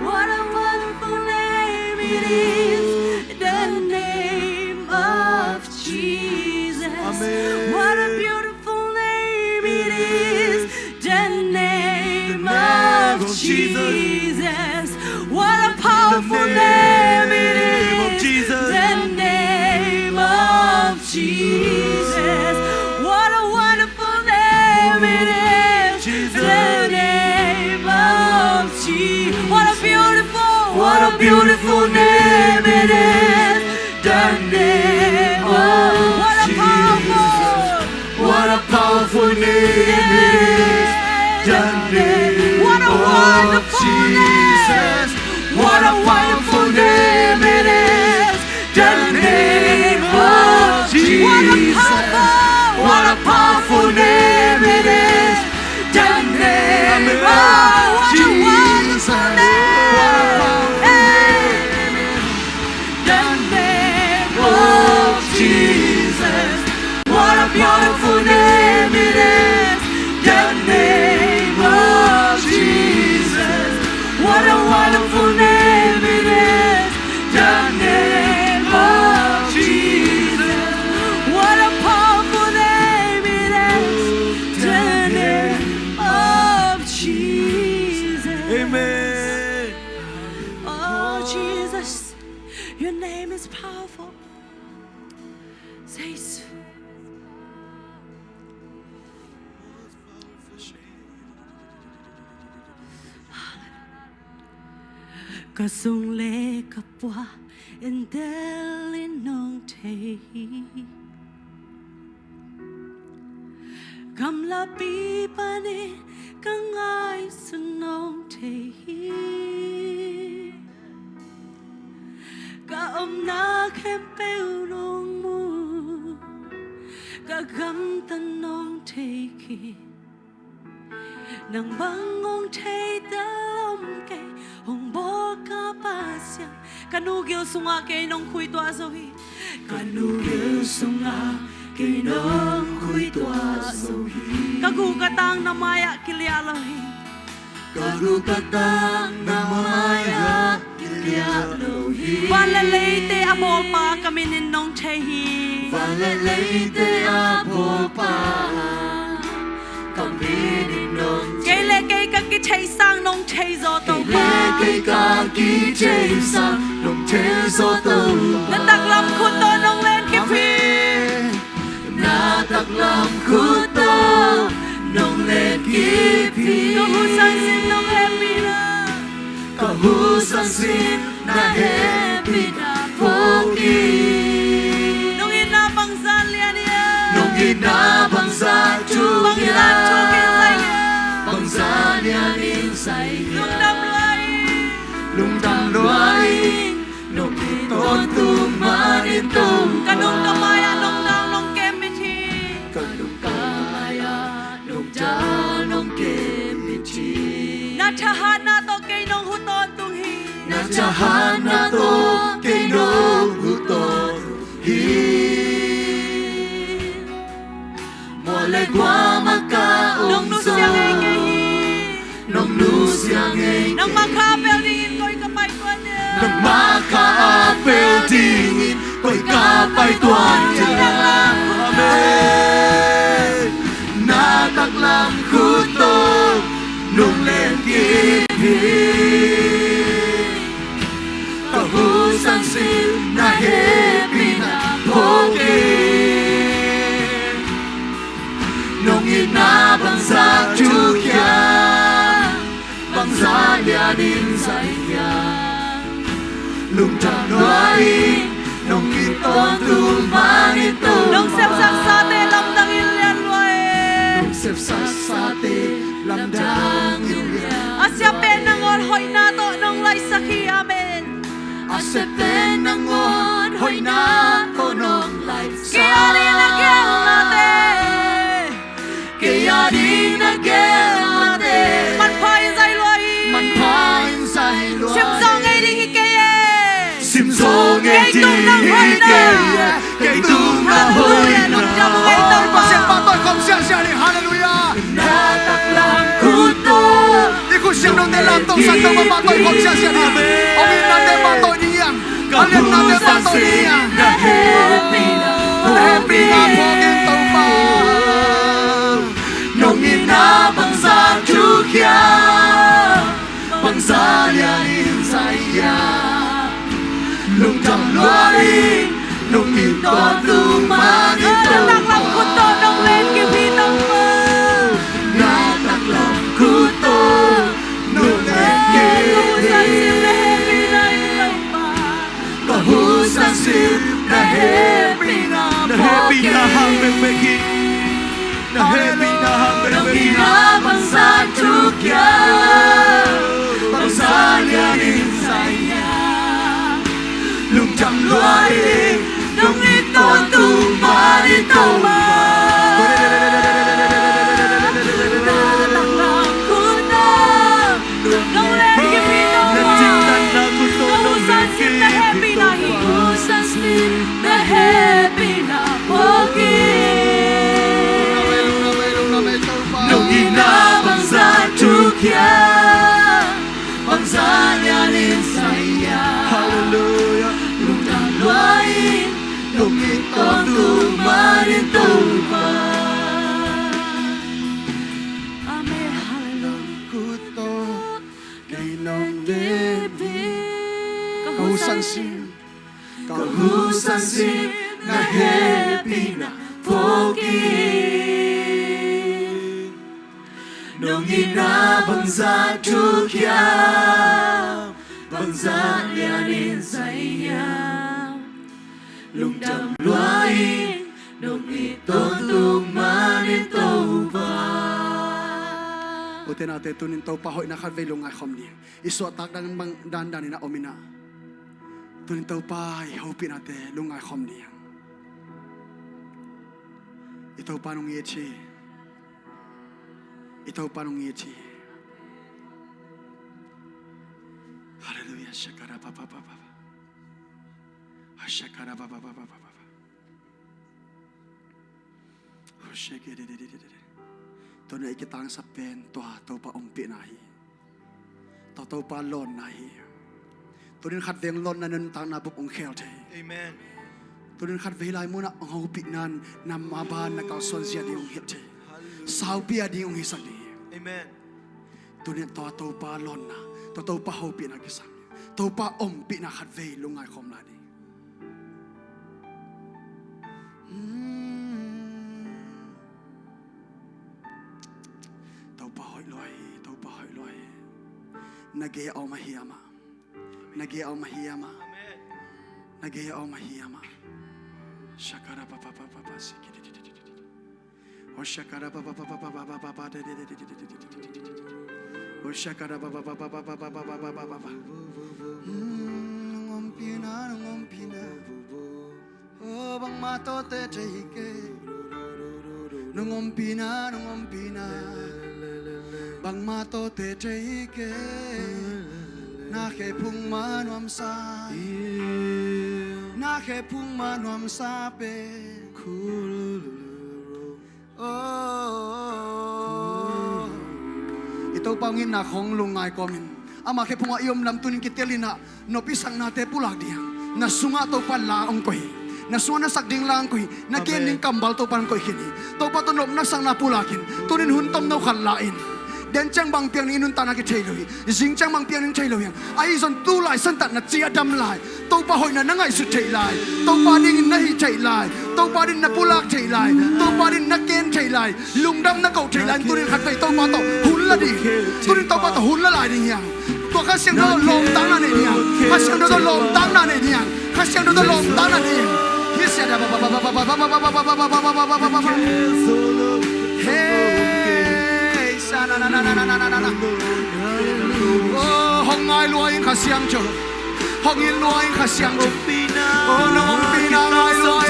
Speaker 2: What a wonderful name it is. The name of Jesus.
Speaker 1: Amen.
Speaker 3: What a beautiful name it is. The name of Jesus. What a powerful name it is. The name of Jesus. What a wonderful name it is. The name of Jesus. What a beautiful name it is.
Speaker 2: The name of
Speaker 3: What a
Speaker 2: Jesus. What a powerful name it is. The name
Speaker 3: What a
Speaker 2: of
Speaker 3: wonderful
Speaker 2: Jesus. What a wonderful name it is. The name of Jesus. What a powerful name it is. The name of Jesus. The name of Jesus. What a beautiful name it is. The name of
Speaker 3: name is powerful. Jesus. Kasung le kapwa endel inong te. Kam la pi pane kang ai sunong te. Ka om na kem peu nong mu. Ka gam tan nong te ki. Nang bangong te dalom ke hong bo ka pasya. Kanugil sunga ke nong kui tua zohi. Kanugil sunga ke nong kui tua zohi. Kagukatang namaya kilialohi. Kagukatang namaya kilialohi. Valeleite abol pa kami ninong tehi. Valeleite abol pa kami ninong tehi. Kele kay kakitay sang nong tehi zoto pa. Kele kay kakitay sang nong tehi zoto pa. Nataklam kuto nong len kipi. Nataklam kuto nong len kipi. Kahusan sin nong happy na. Kahusan sin na happy na pogi. Nung inabang sa liyan niya. Nung inabang sa tuya. Pangilan tukin sa iya. Bang sa liyanin sa iya. Nung damlaing. Nung damlaing. Nung iton tumanito. Kanong kamaya nung dalong kemiti. Kanong kamaya nung dalong kemiti. Natsahan na to kay nung huton tunghi. Natsahan na to kay nung huton tunghi. Mole gwa magkaong nung nusyang ay kahi. Nung nusyang ay kahi. Nang makapel dingin ko'y kapay tuwan niya. Nang makapel dingin ko'y kapay tuwan niya. Amen. Nataklam kuto nung lengkipin. Kahusan sin na happy na pogin. Nung inabang sa tukya, bangsa liyanin sa iya. Nung January, nung iton tumanito. Nung sepsasate lamdang ilyan wae. Nung sepsasate lamdang ilyan. Asya penangon hoy nato nung lay saki amen. Asya penangon hoy nato nung lay saki. Kaya rin agel natin. Kaya rin agel natin. Manpain sa'y loy. Manpain sa'y loy. Simsong ay ding hikaye. Simsong ay ding hikaye. Kay tunga hoy na.
Speaker 1: Pasempatoy konsyensya ni haleluya.
Speaker 3: Nataklang kuto.
Speaker 1: Ikusyang nung nilatong sa tumapatoy konsyensya ni. Amin natin patoy niyang. Amin natin patoy niyang.
Speaker 3: Happy na.
Speaker 1: Happy na poging taupa.
Speaker 3: Nung inabang sa tukya, bangsa liyanin sa iya. Nung January, nung iton tumanito. Nataklang kuto nung len kibitang pa. Nataklang kuto nung len kibitang pa. Kahusan sin na happy na
Speaker 2: happy na hanggang bagi. Na happy na hanggang
Speaker 3: nung
Speaker 2: bagi.
Speaker 3: inabang sa tukya, bangsa liyanin sa iya. Nung January, nung iton tumanito pa. Nataklang kuto nung len kibitang pa.
Speaker 2: Natingnan na kuto nung
Speaker 3: Kahusan sin na happy na hihusan sin na happy na pogi. Nung inabang sa tukya, bangsa liyanin sa iya.
Speaker 2: Hallelujah.
Speaker 3: Nung daluain, nung iton tumanito pa. Amen. Hallelujah.
Speaker 1: Kuto
Speaker 3: Kay nong libing.
Speaker 1: kahusan sin
Speaker 2: Kahusasin na happy na fogin Nung inabangsa tukya Bangsa lianin sa iya Lung đầm loay Nung itong manin tàu ba
Speaker 1: Uten ate tunin tau pahoy na kadvay lungai khom ni. Iso tak dan bang dan na omina. Tunin tau pai hopin ate lungai khom ni. Ito panong yechi. Ito panong yechi. Hallelujah. Shakara pa pa pa pa. Shakara pa pa pa pa pa pa. Shakara de de de de. Tôi nói cái tang sắp bên tòa tôi pa ông bị này, tôi pa lon này, tôi đến khát veng lon nên tang na bốc ông khel thế.
Speaker 2: Amen.
Speaker 1: Tôi đến khát về lại muốn ông hậu bị nan nằm mà ban na cao xuân zia đi ông hiệp thế, sao bia đi ông hiệp đi.
Speaker 2: Amen.
Speaker 1: Tôi đến tòa tôi pa lon na, tôi pa hậu bị na cái sang, tôi pa ông bị na khát về lúc ngày không lại đi. Nagaya o mahiyama. Nagaya o mahiyama. Nagaya o mahiyama. Shakara pa pa pa pa pa sikidi. O shakara pa pa pa pa pa pa pa pa de. O shakara pa pa pa pa pa pa pa pa pa pa pa. Ngompina. O bang mato te teike. Ngompina. Bang mato te teike na ke pung manuam sa na ke pung manuam sa pe oh ito pangin na khong lungai komin ama ke pung ayom lam tunin kitelina no pisang na te pulag diang na sunga to pala ong koi na sunga na sakding lang koi na kening kambal to pan koi kini to patonop na sang na pulakin tunin huntom no khanlain den chang bang piang ni nun ta na ke thailoi jing chang bang piang ning thailoi ai zon tu lai san tat na chia dam lai to pa hoi na nangai su thai lai to pa ding na hi thai lai to pa din na pulak thai lai to pa din na ken thai lai lung dam na kau thai lai tu rin khat vai to pa to hun la di tu rin to pa to hun la lai ding yang to kha siang do lom tang na ne yang kha siang do lom tang na ne yang kha siang do lom tang na ne hi sia da ba ba ba ba ba ba ba ba ba ba ba hey na oh hong ai luai khá xiang cho hong in luai khá xiang cho oh na ngom pina ngai luai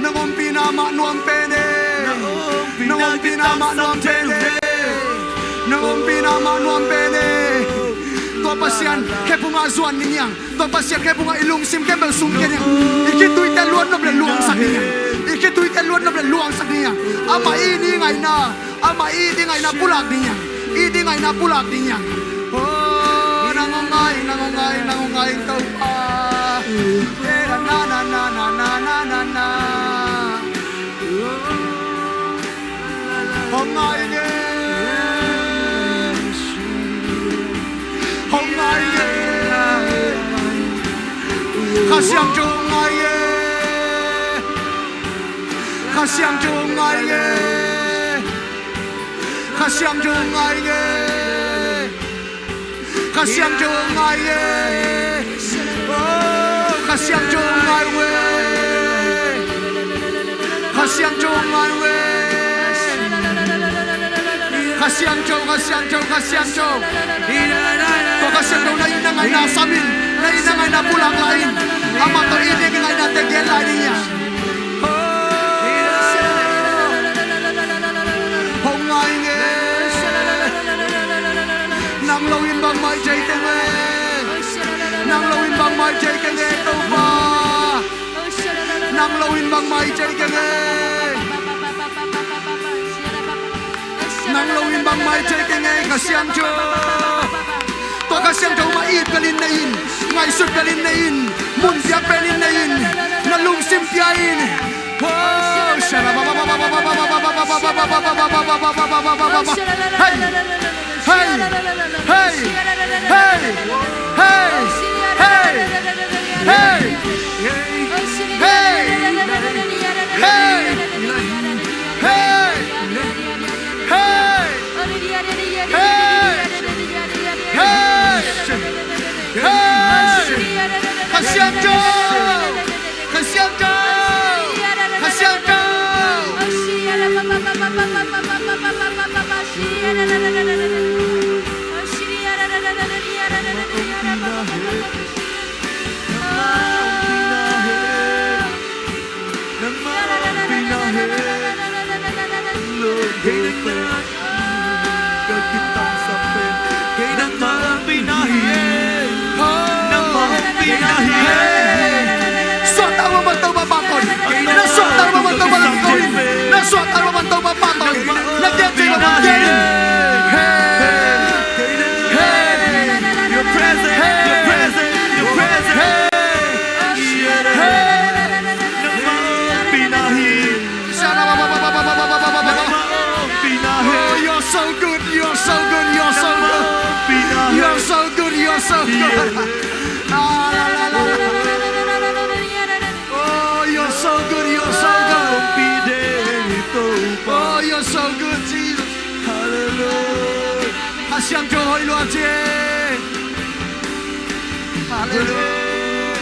Speaker 1: na ngom pina ma nuam pe ne na ngom pina ma nuam pe ne na ngom pina ma nuam pe ne to pasian ke punga zuan ning yang to pasian ke punga ilung sim ke bel sum ke yang ikit tui te luan no ble luang sak ni ikit tui te luan no ble luang sak ni yang ama ini ngai na ama idi ngai na pulak dinya idi ngai na pulak dinya oh nangongai tau pa na hongai ge kasiang jungai ge kasiang jungai ge kasiang jungai ge kasiang jungai ge oh kasiang jungai we kasiang jungai we kasiang jong to kasiang jong na ina ngai na samin na ina ngai na pulang lain ama to ini ngai na tegel lainnya nang lawin bang mai jay ke me nang lawin bang mai jay ke me to pa nang lawin bang mai jay ke me nang lawin bang mai jay ke me kasiang jo to kasiang jo ma it kalin na in ngai sut kalin na in mun sia pelin na in na lung sim pia in oh shara ba ba ba ba ba ba ba ba ba ba ba hey hey hey hey hey hey Hey! Hey! Hey! Hey! Hey! Hallelujah.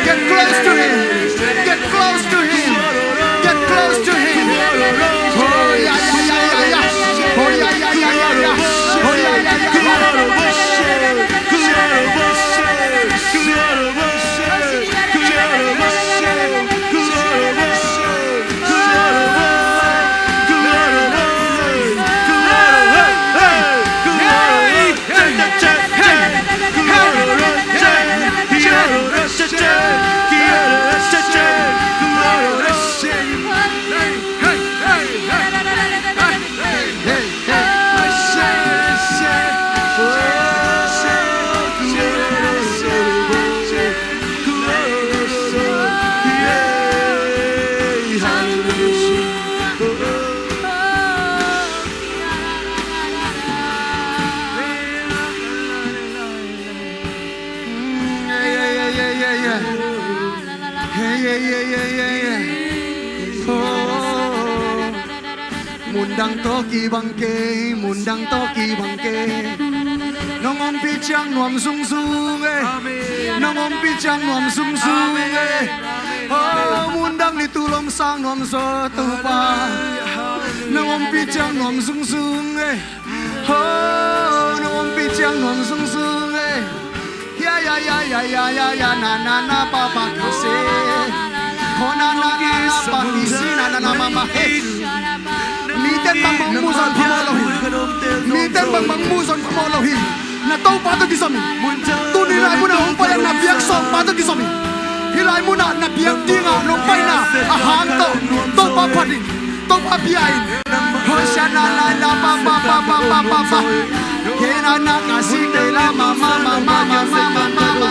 Speaker 1: Get close to him. Get close to him. Get close to him. Oh yeah, yeah, yeah, yeah, yeah. Oh yeah, yeah, yeah, yeah, yeah. Oh yeah, yeah, yeah, yeah. Mundang toki bangke, mundang toki bangke. Nongom pichang nuam sung sung nongom pichang nuam sung sung Oh mundang litulom sang nuam so tupa. Nongom pichang nuam sung sung Oh nongom pichang nuam sung sung Ya ya ya ya ya ya ya na na na papa kase. Kona na na pa isi na na na mama Miten bang mangmuson pamolohin Miten bang mangmuson pamolohin Na tau pato kisami Tunilay mo na umpayan na biyak song pato kisami Hilay mo na biyak tinga Numpay na ahang to Tau papadin Tau pabiyain Hosya na la la pa pa pa pa pa pa pa Kena na kasi kela mama mama mama mama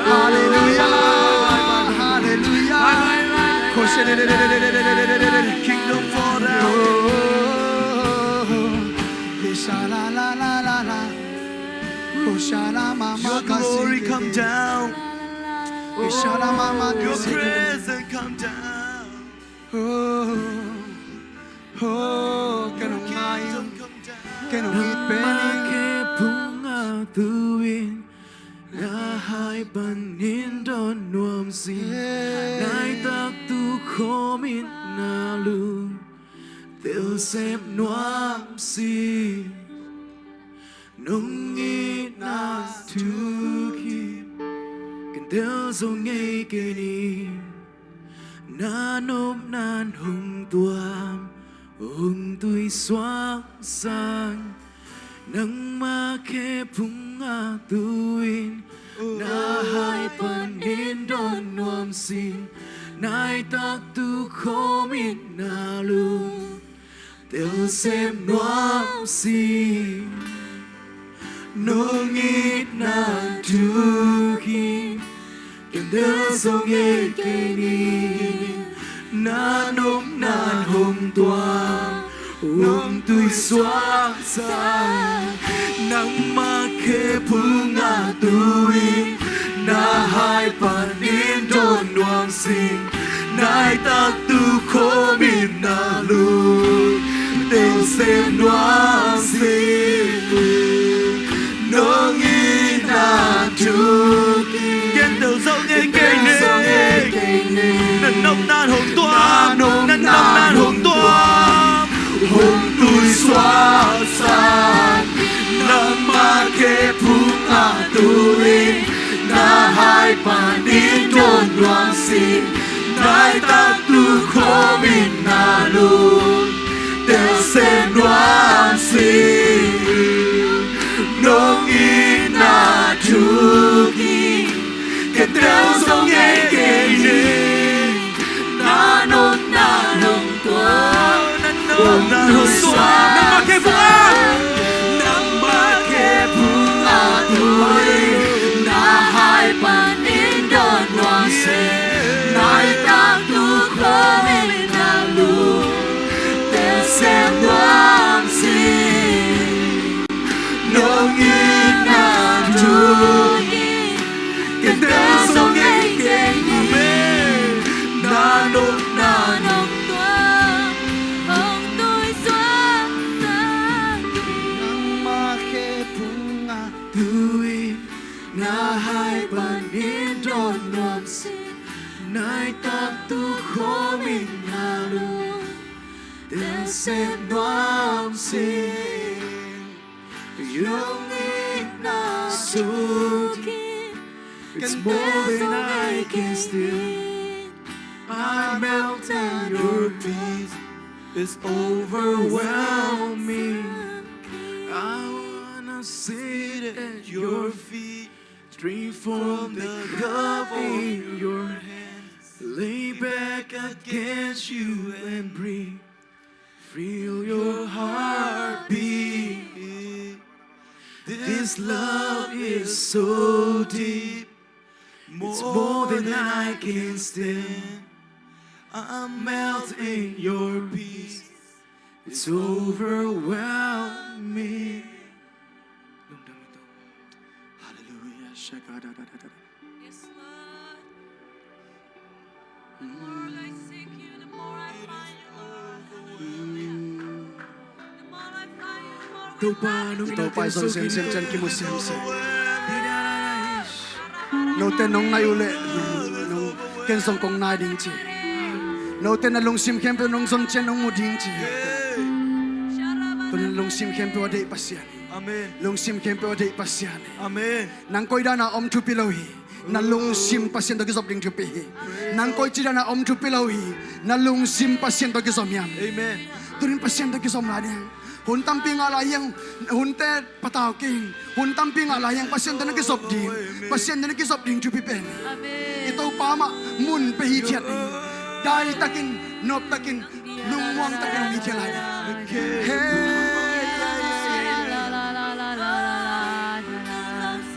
Speaker 1: Hallelujah Hallelujah Kingdom fall down. Your glory come down. Your presence come down. Kingdom come down. Đã hai bàn hin đón nuông gì Nai tak tu khô min na lu Tiêu xếp nuông gì Nung nghi na tu khi Cần tiêu dô ngay kê ni Na nôm nan hùng tuam Hùng tui xoang sang
Speaker 2: nang makipung tuwin na hai panin don nuam sin nai tak tu khomin na lu tiêu xem nuam sin nung ít na tu khi kem đỡ sông nghe cây ni na nôm nan hồng toa uống tươi xóa xa nắng ma khe punga tui na hai panin don nuang sin nai tak tu kho min na lu tiêu xem nuang sin nong in na tu kiến đầu dấu nghe cây nê nâng nông nan hồng toa nâng nông nan hồng toa hồng tươi xóa xa nang makipung tuwin na hai panin don nuang sin nai tak tu kho min na lu tiêu xem nuang sin nong in na tu ki kem tiêu sông nghe cây ni na nong na hồng toa hồng tươi xóa nang makipung tuwin na hai panin don nuang sin nai tak tu kho min na lu tiêu xem nuang sin nong in na tu kem tiêu sông nghe cây ni na nong na hồng tuwin na hai panin don nuam sin nai tak tu kho min na lu tiêu xem nuam sin yung in na suki it's more than I can stand I melt at your peace it's overwhelming I wanna sit at your feet, drink from the cup in your hands, lay back against you and breathe. Feel your heartbeat. This love is so deep, it's more than I can stand. I'm melting your peace. It's overwhelming. Hallelujah.
Speaker 3: Yes, Lord. The more I seek you, the more I find you, Lord. Hallelujah. The more I find you, the more we
Speaker 1: Tàu bài dòng xem chân kim một xem. Nô tên nông nay ule nông ken song kong nai ding chi. Nô tên là lung sim khem pe nông son chen nông mu ding chi. Tuần lung sim khem pe wa dei pasian.
Speaker 2: Amen.
Speaker 1: Lung sim khem pe wa dei pasian.
Speaker 2: Amen.
Speaker 1: Nang koi da na om thu pilohi. Na lung sim pasien to ki zop ding thu pi. Nang koi chi da na om thu pilohi. Na lung sim pasien to ki zom yam.
Speaker 2: Amen.
Speaker 1: Turin pasien to ki zom la ding. Hun tamping ala yang hun te pataw king. Hun tamping ala yang pasien to na ki zop ding. Pasien to na ki zop ding thu pi pen. Ito pa ma mun pe hi thiat. Dai takin nop takin lungwang takin mi thiat la.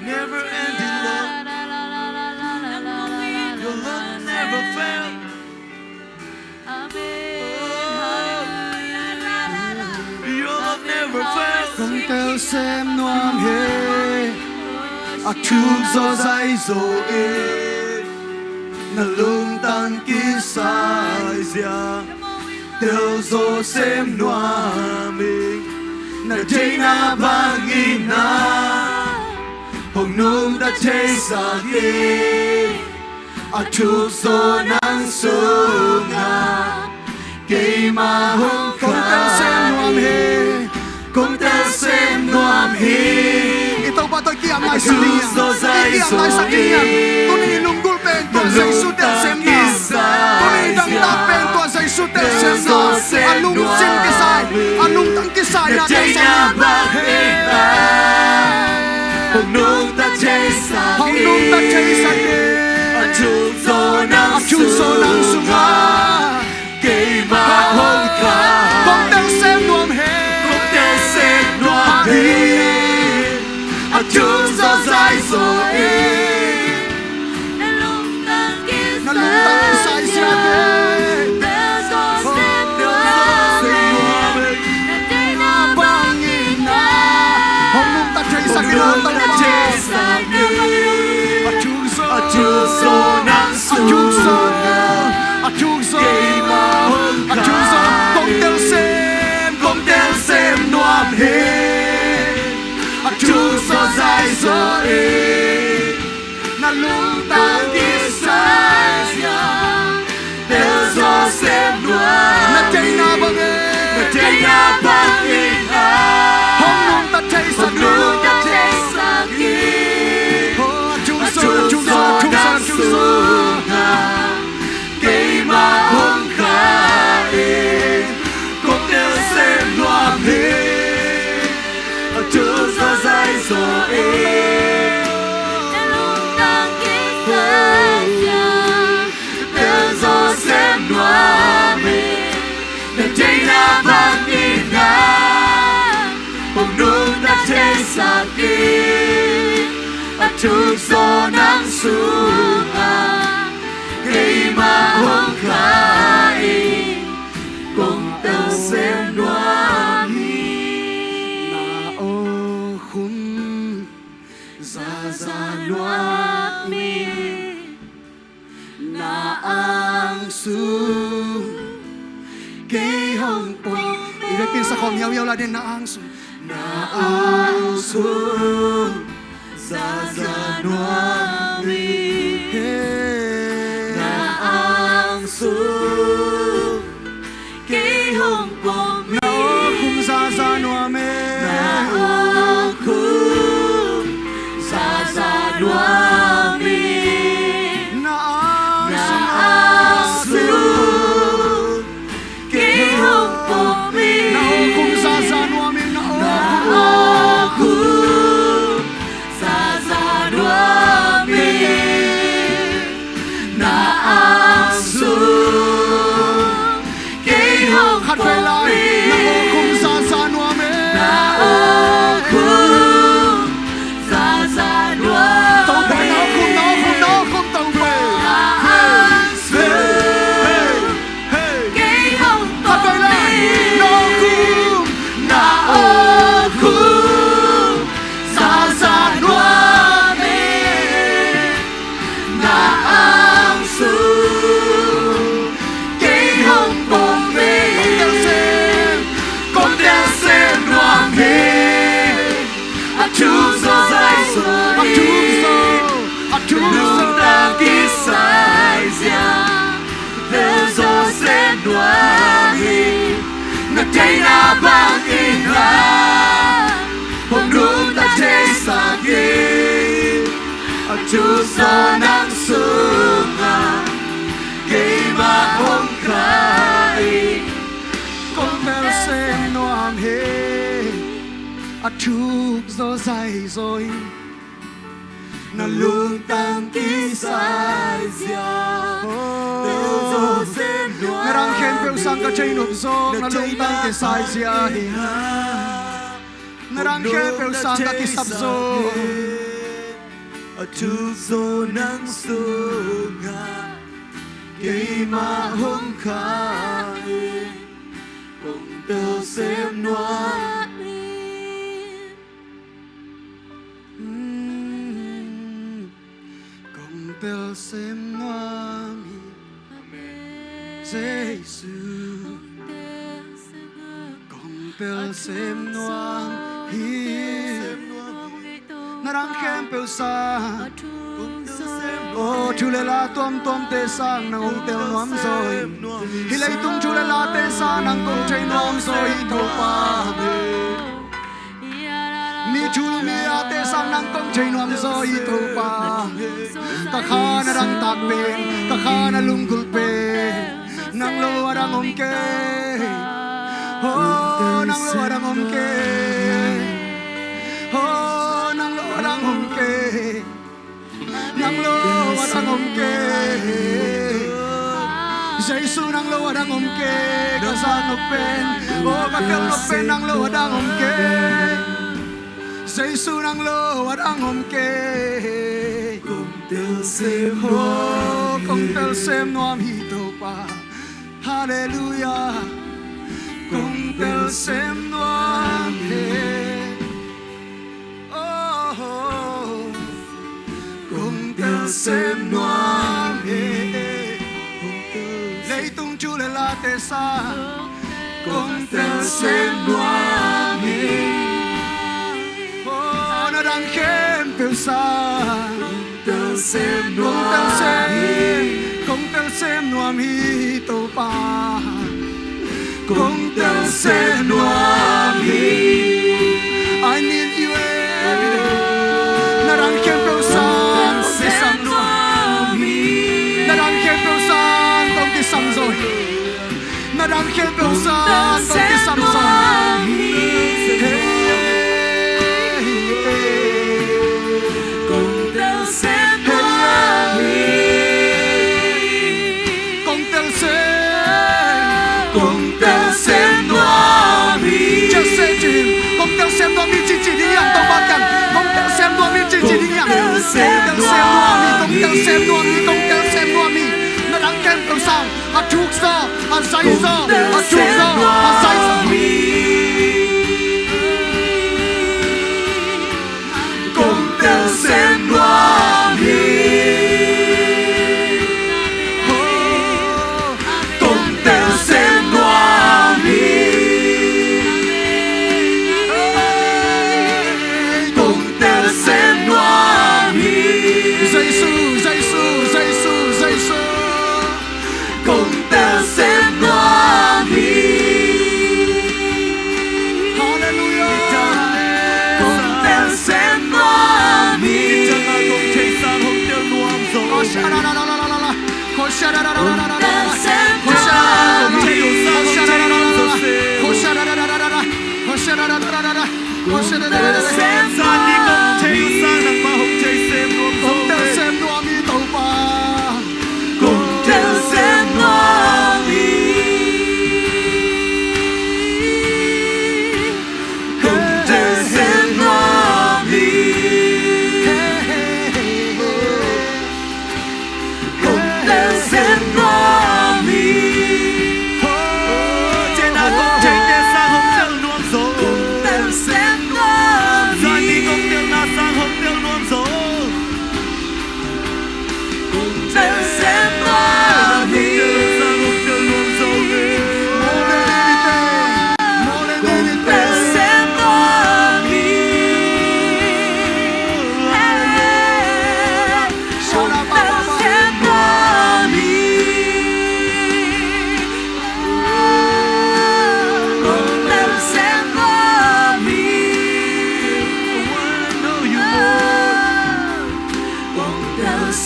Speaker 2: Never ending love. Your love never fails. Your love never fails.
Speaker 1: Không theo xem noam he. A chuk zo zai zo e. Na lung tan ki sai zia. Theo zo xem noam e. Na jay na bangin na. Hồng nung đã thấy xa ghê A chúc gió nắng sương ngà Cây mà hông không ta xem noam he Không ta xem noam he Ito ba to kiam lai sa liya Kiam lai sa kiam Tuni lunggul pen to sa isutel sem na Tuni dangdak pen to sa isutel sem na Anong sim kisay Anong tang kisay na tayo sa liya ta thấy sa đê
Speaker 2: Chúc gió nắng
Speaker 1: chúc gió nắng xuống ngã
Speaker 2: Kỳ mà hôn khá
Speaker 1: con đang xem nuông hè
Speaker 2: Cũng để xem loa đi Chúc gió dài rồi
Speaker 1: na lung tang sai sa đê bangin na hong nung ta thấy sa đê
Speaker 2: Hồng nung ta thấy sa đê Chúc gió nắng xuống
Speaker 1: chúc gió
Speaker 2: Cũng để xem loa hết Chúc gió dài rồi
Speaker 1: na lung tang
Speaker 2: Đi xa Đều gió xem loa
Speaker 1: na thấy na bangin
Speaker 2: Trên nhà bác in
Speaker 1: hong nung ta thấy sa
Speaker 2: Hồng nung ta
Speaker 1: đê
Speaker 2: thấy sa đê
Speaker 1: chúc
Speaker 2: Chúc gió nắng xuống Kỳ mà hôn khá Cũng đều xem loa hết Chúc gió dài rồi Đều gió xem loa hết Trên nhà bác in Hồng nung ta thấy sa đê Chúc gió nắng xuống Khi mà hôn khá Cùng tao xem loa
Speaker 1: na ô khung
Speaker 2: Ra loa mi
Speaker 1: na ang su
Speaker 2: Cái hồng bông
Speaker 1: Ilipin sa kong yaw la din na ang su
Speaker 2: Na ang su Ra loa mi Na ang su Cái hồng bông mi
Speaker 1: na ô khung sa noa me
Speaker 2: Na ang khung Ra loa mi
Speaker 1: na
Speaker 2: Na
Speaker 1: ang
Speaker 2: su Cái hồng bông mi
Speaker 1: na ô khung sa noa me na ô
Speaker 2: Na khung Ra loa mi Na ang su Cái hồng
Speaker 1: khát về
Speaker 2: bông
Speaker 1: lại
Speaker 2: mi
Speaker 1: na ô khung sa noa me
Speaker 2: Na ang khung Ra loa
Speaker 1: tàu về na ô khung tàu về
Speaker 2: ang su
Speaker 1: hey
Speaker 2: Cái hồng
Speaker 1: khát về
Speaker 2: bông
Speaker 1: lại
Speaker 2: mi
Speaker 1: na ô khung
Speaker 2: Na ang khung Ra loa mi Na ang su Cái hồng bông mi Con đang xem loa mi Chúc gió dài rồi Lúc ta đi sai ra Theo gió xem loa mi Nó thấy na bang in Hồng nung ta thấy sa đê Chúc gió nắng xuống Khi mà hôn khá
Speaker 1: con theo xem noam he chúc gió dài rồi
Speaker 2: Nó luôn tăng ký sai ra Theo gió xem loa
Speaker 1: ngarang khen peu sang ka chain of zong na lung tang ke sai sia hi ngarang khen peu sang ka ki sap zo
Speaker 2: Chúc gió nắng xuống Khi mà hôn khá Cùng tao xem loa
Speaker 1: cùng pel xem noam Giêsu cùng pel xem noam hi ngarang khen peu sang ô chú lê la tuam tê sang nang ong tel noam rồi hi lei tung chú lê la tê sang nang công chơi noam rồi thâu pa ni chú mi a tê sang nang công chơi noam rồi thâu pa ka kha na rang tak pe ka kha na lung gul pe nang lo arang om ke ho nang lo arang om ke ho nang lo arang om ke nang umke Giêsu nang lo adang umke kasang open oh katel open nang lo adang umke Giêsu nang lo adang umke
Speaker 2: Cùng tiêu xem
Speaker 1: oh công tel xem noam hito pa hallelujah công tel xem noam he xem noam lấy tung chu lên la tê sa cùng theo xem noam oh nó đang khen từ xa cùng xem noam hi tô pa cùng theo xem noam I need you every day nó đang khen từ xa Sắm rồi, nó đang khiến tôi xa, tôi đi sắm rồi.
Speaker 2: Cùng theo xem noam cùng theo xem noam
Speaker 1: Just say to him, cùng theo xem noam chỉ đi nhàng tôi bắt cần, cùng theo xem noam chỉ đi nhàng, cùng theo xem noam cùng theo xem noam nó đang khen tôi sang. A chúc sa, a say sa, a chúc sa, a say sa.
Speaker 2: Cùng theo xem noam cùng theo xem noam cùng theo xem noam
Speaker 1: Giêsu
Speaker 2: cùng theo xem noam
Speaker 1: Hallelujah
Speaker 2: cùng theo xem noam cùng chạy sang hồng tiêu noam rồi cùng theo xem noam cùng chạy sang xem ra đi cùng chạy sang nắng ba hồng chạy xem noam
Speaker 1: cùng theo xem noam hi tàu pa
Speaker 2: cùng theo xem noam cùng theo xem noam cùng theo xem noam trên đã cùng chạy theo sang hồng tiêu noam rồi cùng theo xem noam ra đi cùng theo na sang hồng tiêu noam rồi cùng theo xem noam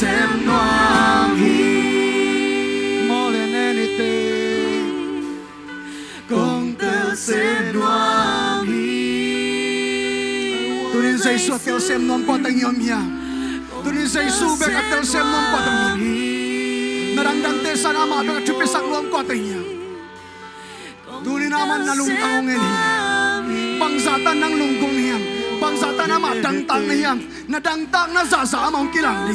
Speaker 2: xem noam
Speaker 1: more than anything
Speaker 2: cùng theo xem noam
Speaker 1: tôi nên Giêsu theo xem noam qua tay nhom ya tôi nên Giêsu be ka theo xem noam qua tay nhom narangdang te sa nama be ka chupi sak noam qua tay nya tôi nên naman nalungtang ngeni bangsatan nang lungkong niyam bangsatan nama dangtang niyam na dangtang na zaza mong kilang di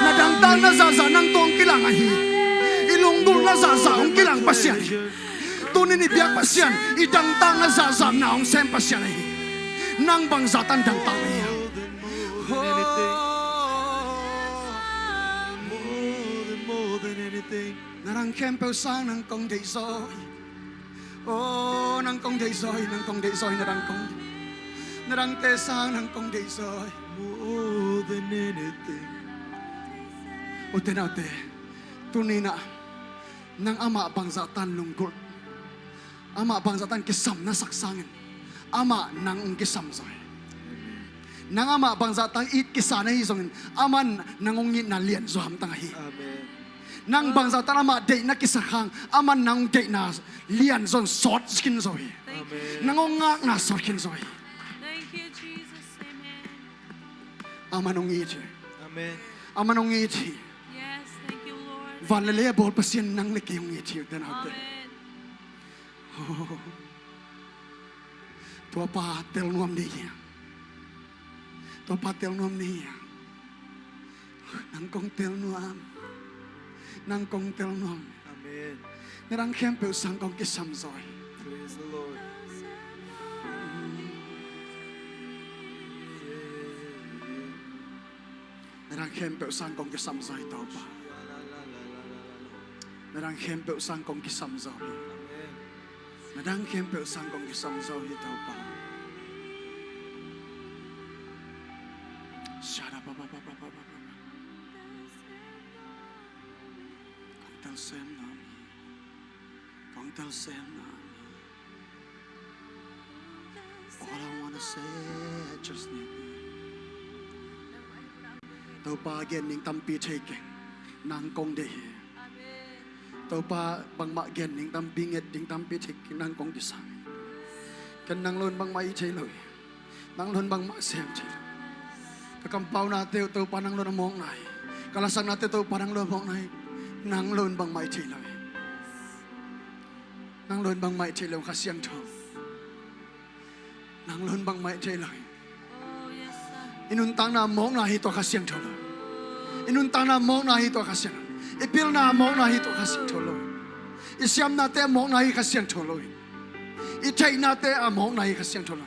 Speaker 1: na dangtang na zaza nang tong kilang ahi ilunggul na zaza ong kilang pasyan tunin ibiyak pasyan idangtang na zaza na ong sem pasyan ahi nang bangsatan dangtang niya
Speaker 2: more than anything
Speaker 1: narang kempel sang nang kong day soy oh nang kong day soy narang te sang nang kong day soy
Speaker 2: more than anything
Speaker 1: o tenate tunina nang ama bangsatan lungkot ama bangsatan kisam na saksangin ama nang kisam soy nang ama bangsatan it kisana hisongin aman nangongit na lian so ham tangahi
Speaker 2: amen
Speaker 1: nang bangsatan ama date na kisahang aman nang date na lian zon short skin soy nangongak na short skin soy
Speaker 3: Thank you, Jesus. Amen.
Speaker 1: aman ong it
Speaker 2: amen
Speaker 1: amanong ngiti.
Speaker 3: Yes, thank you, Lord.
Speaker 1: Valele bol pasien nang lekiyong ngiti den hate.
Speaker 3: Amen.
Speaker 1: Tua pa tel nuam niya. Tua pa tel nuam niya. Nang kong tel nuam. Nang kong tel nuam.
Speaker 2: Amen.
Speaker 1: Nerang kempe usang kong kisamzoy.
Speaker 2: Praise the Lord.
Speaker 1: Nerang kempe usang kong kisamzoy tau pa. Nerang kempe usang kong kisamzoy.
Speaker 2: Amen.
Speaker 1: Nerang kempe usang kong kisamzoy tau pa. Shara pa pa pa pa pa pa. Kong tel sem nam. Kong tel sem nam. All I wanna say just need. Tau pa again ning tampi taking nang kong de. Tau pa bang ma again ning tampi nget ding tampi taking nang kong disang. Kan nang lon bang mai chei loi. Nang lon bang ma sem chei. Kakampaw natin tau pa nang lon mong nai. Kalasang natin tau pa nang lon mong nai. Nang lon bang mai chei loi. Nang lon bang mai chei loi kasiang thong. Nang lon bang mai chei loi.
Speaker 3: Oh, yes, sir.
Speaker 1: Inuntang na mong na hito kasiang tholo. Inuntang na mong na hito kasiang. Ipil na mong na hito kasiang tholo. Isyam natin mong na hito kasiang tholo. Itay natin mong na hito kasiang tholo.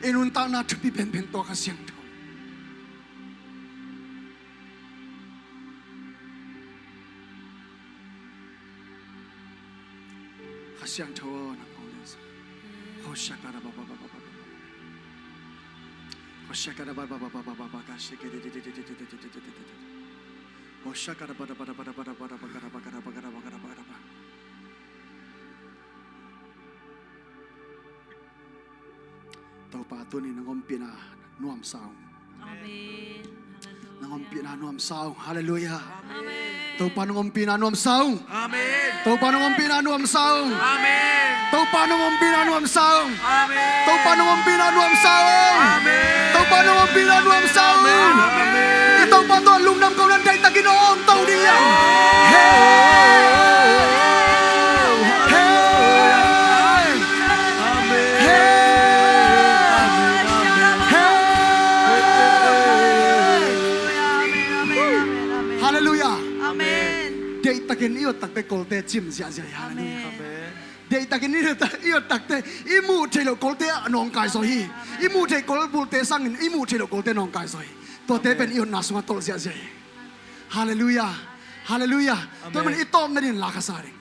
Speaker 1: Inuntang na tupi pen to kasiang tholo. Kasiang tholo na kong nasa. Hoshakara baba baba baba. Hoshakara baba baba baba baba kashikere. Hoshakara baba baba baba baba baba baba baba baba baba. Tau pa tunin nangompi na nuam saung.
Speaker 3: Amen.
Speaker 1: Nangompi na nuam saung. Hallelujah.
Speaker 3: Amen.
Speaker 1: Tau pa nangompi na nuam saung.
Speaker 2: Amen.
Speaker 1: Tau pa nangompi na nuam saung.
Speaker 2: Amen.
Speaker 1: Tau pa nangompi na nuam saung.
Speaker 2: Amen.
Speaker 1: Tau pa nangompi na nuam saung.
Speaker 2: Amen.
Speaker 1: Tau pa nangompi na nuam saung.
Speaker 2: Amen.
Speaker 1: Itau pa to lungnam ko nan kay Taginoon tau diya. Hey! Hey! Hallelujah.
Speaker 3: Amen.
Speaker 1: Day takin iyo takte kolte chim sia sia. Hallelujah.
Speaker 2: Amen.
Speaker 1: Day takin iyo takte imu chelo kolte anong kai so hi. Imu che kol bulte sangin imu chelo kolte nong kai so hi. To te pen iyo nasunga tol sia sia. Hallelujah. Hallelujah. To man itom na din lakasaring.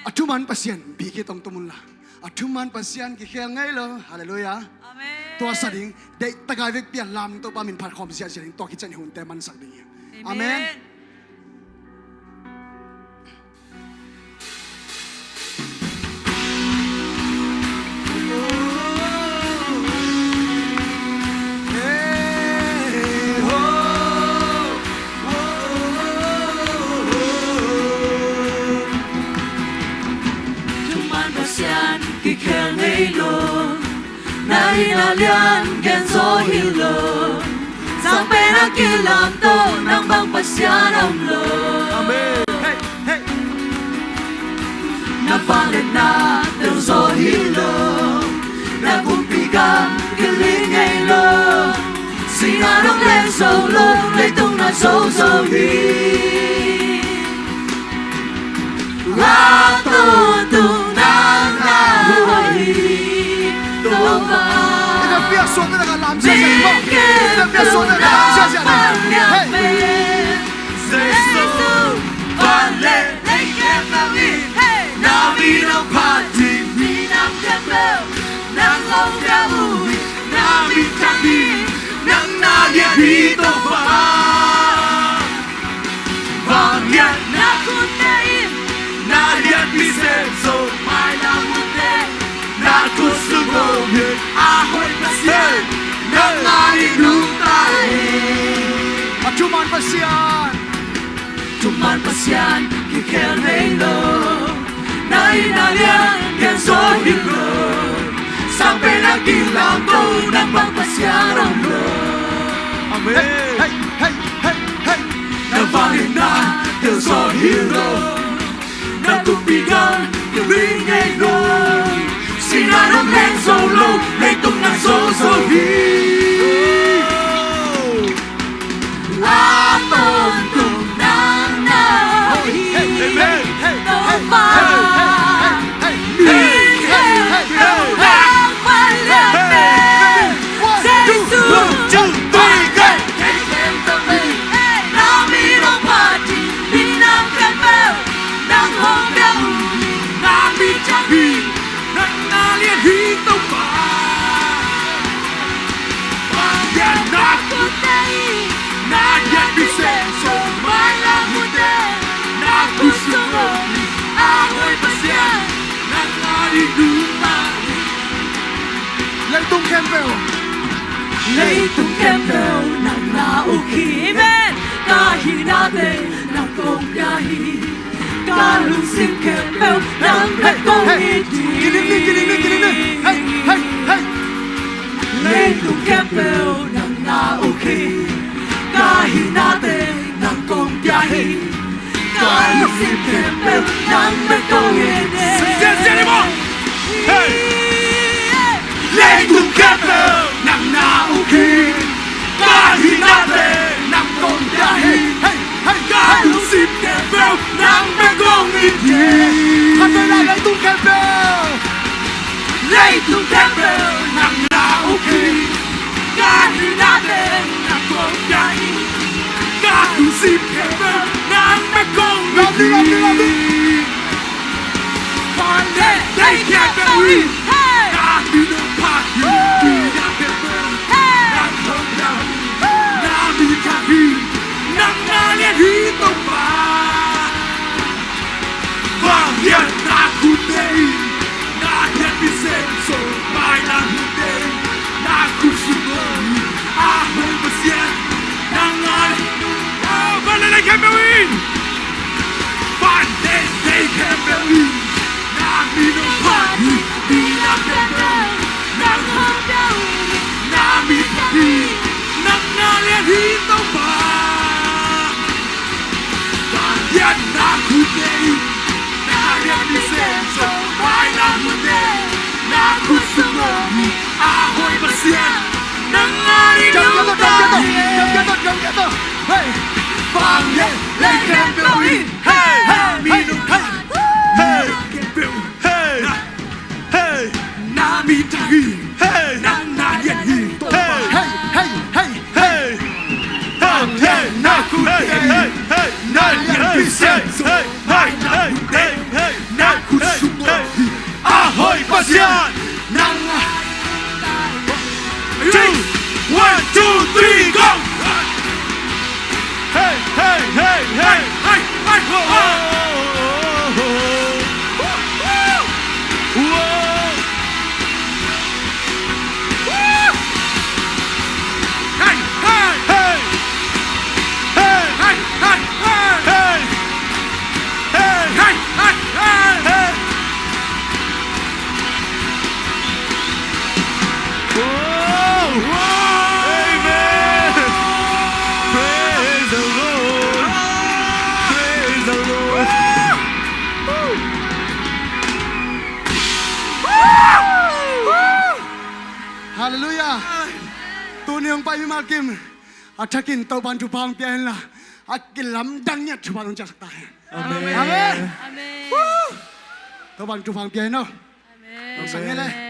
Speaker 1: Atuman pasien biki tong tumulla. Atuman pasien ki khel ngai lo. Hallelujah.
Speaker 3: Amen.
Speaker 1: To saring day tagay vek pian lam to pa min phar khom sia sia to ki chen hun te man sak ding. Amen.
Speaker 3: Ki khen ngây lo na ina lian gen zo hi lo sang pe na ki lam to nang bang pasyan om lo
Speaker 2: Amen. Hey, hey.
Speaker 3: na palet na del zo hi lo na kumpigang ki ling ngây lo sina nong lên zo lo lấy tung na zo zo hi la tu tu na na
Speaker 1: Ina pia so na ka lam sia sia mo. Ina pia so na ka lam sia sia. Hey.
Speaker 2: Jesus, vale, they can't love me. Now we don't party. Now we can be. Nang na lian dito pa. Vang lian na na lian bisenso. Mai na mute. Na kusugo me. Ahoy pasien. Nang na ilutay.
Speaker 1: Atuman pasyan.
Speaker 3: Tuman pasyan ki khen ngây lo na ina lian gen zo hi lo sang pe na ki lam to nang bang pasyan om lo
Speaker 1: hey, hey, hey, hey.
Speaker 2: Nào vang lên na đều gió hero nào cùng đi gần đều đi ngay rồi xin ra đón lên dầu lâu lấy tung nắng gió gió hi
Speaker 3: a tôn tung nang na hi no ba
Speaker 1: Lấy tung Campbell
Speaker 3: lấy tung Campbell nang na uki men ka hi na te nang kong ka hi ka lung sim Campbell nang pet kong hi
Speaker 1: Hey, hey, hey.
Speaker 3: lấy tung Campbell nang na uki ka hi na te nang kong ka hi ka lung sim Campbell nang pet kong hi
Speaker 2: lấy tung Campbell nang na uki ka hi na te nang kong ka hi ka lung sim Campbell nang pet kong hi
Speaker 1: Thật đây là lấy tung Campbell
Speaker 2: lấy tung Campbell nang na uki ka hi na te nang kong ka hi ka lung sim Campbell nang pet kong hi
Speaker 1: Làm đi
Speaker 2: lấy Campbell na mi no party na Campbell nang kong ka hi na mi ka hi nang na liên hi tông ba vang hiện na cu tê na hiện đi xem so mai na cu tê na cu sumoi a hoi basien nang ngai van lên Campbell van lên Campbell na mi no party na Campbell nang kong ka hi na mi ka hi nang na liên hi tông ba vang hiện na cu tê na hiện đi xem so mai na cu tê na cu sumoi a hoi basien nang ngai
Speaker 1: Cầm cái tôi Hey.
Speaker 2: vang lên Campbell hey hey mi no hey Campbell hey hey na mi ta hi hey na hiện hi hey
Speaker 1: Hey, hey, hey,
Speaker 2: hey hey hey na cu hey hey na hiện đi xem hey hey hey hey na cu sumoi a hoi basien nang two 1 2 3 go hey hey hey hey hey hey
Speaker 1: Hallelujah. Tu niang pai mal kim. Atakin tau ban tu pang pian la. Akin lam dang nya tu ban jak ta. Amen. Amen.
Speaker 3: 아멘
Speaker 1: Tau ban tu pang pian no.
Speaker 3: 아멘
Speaker 1: Sang nghe đây.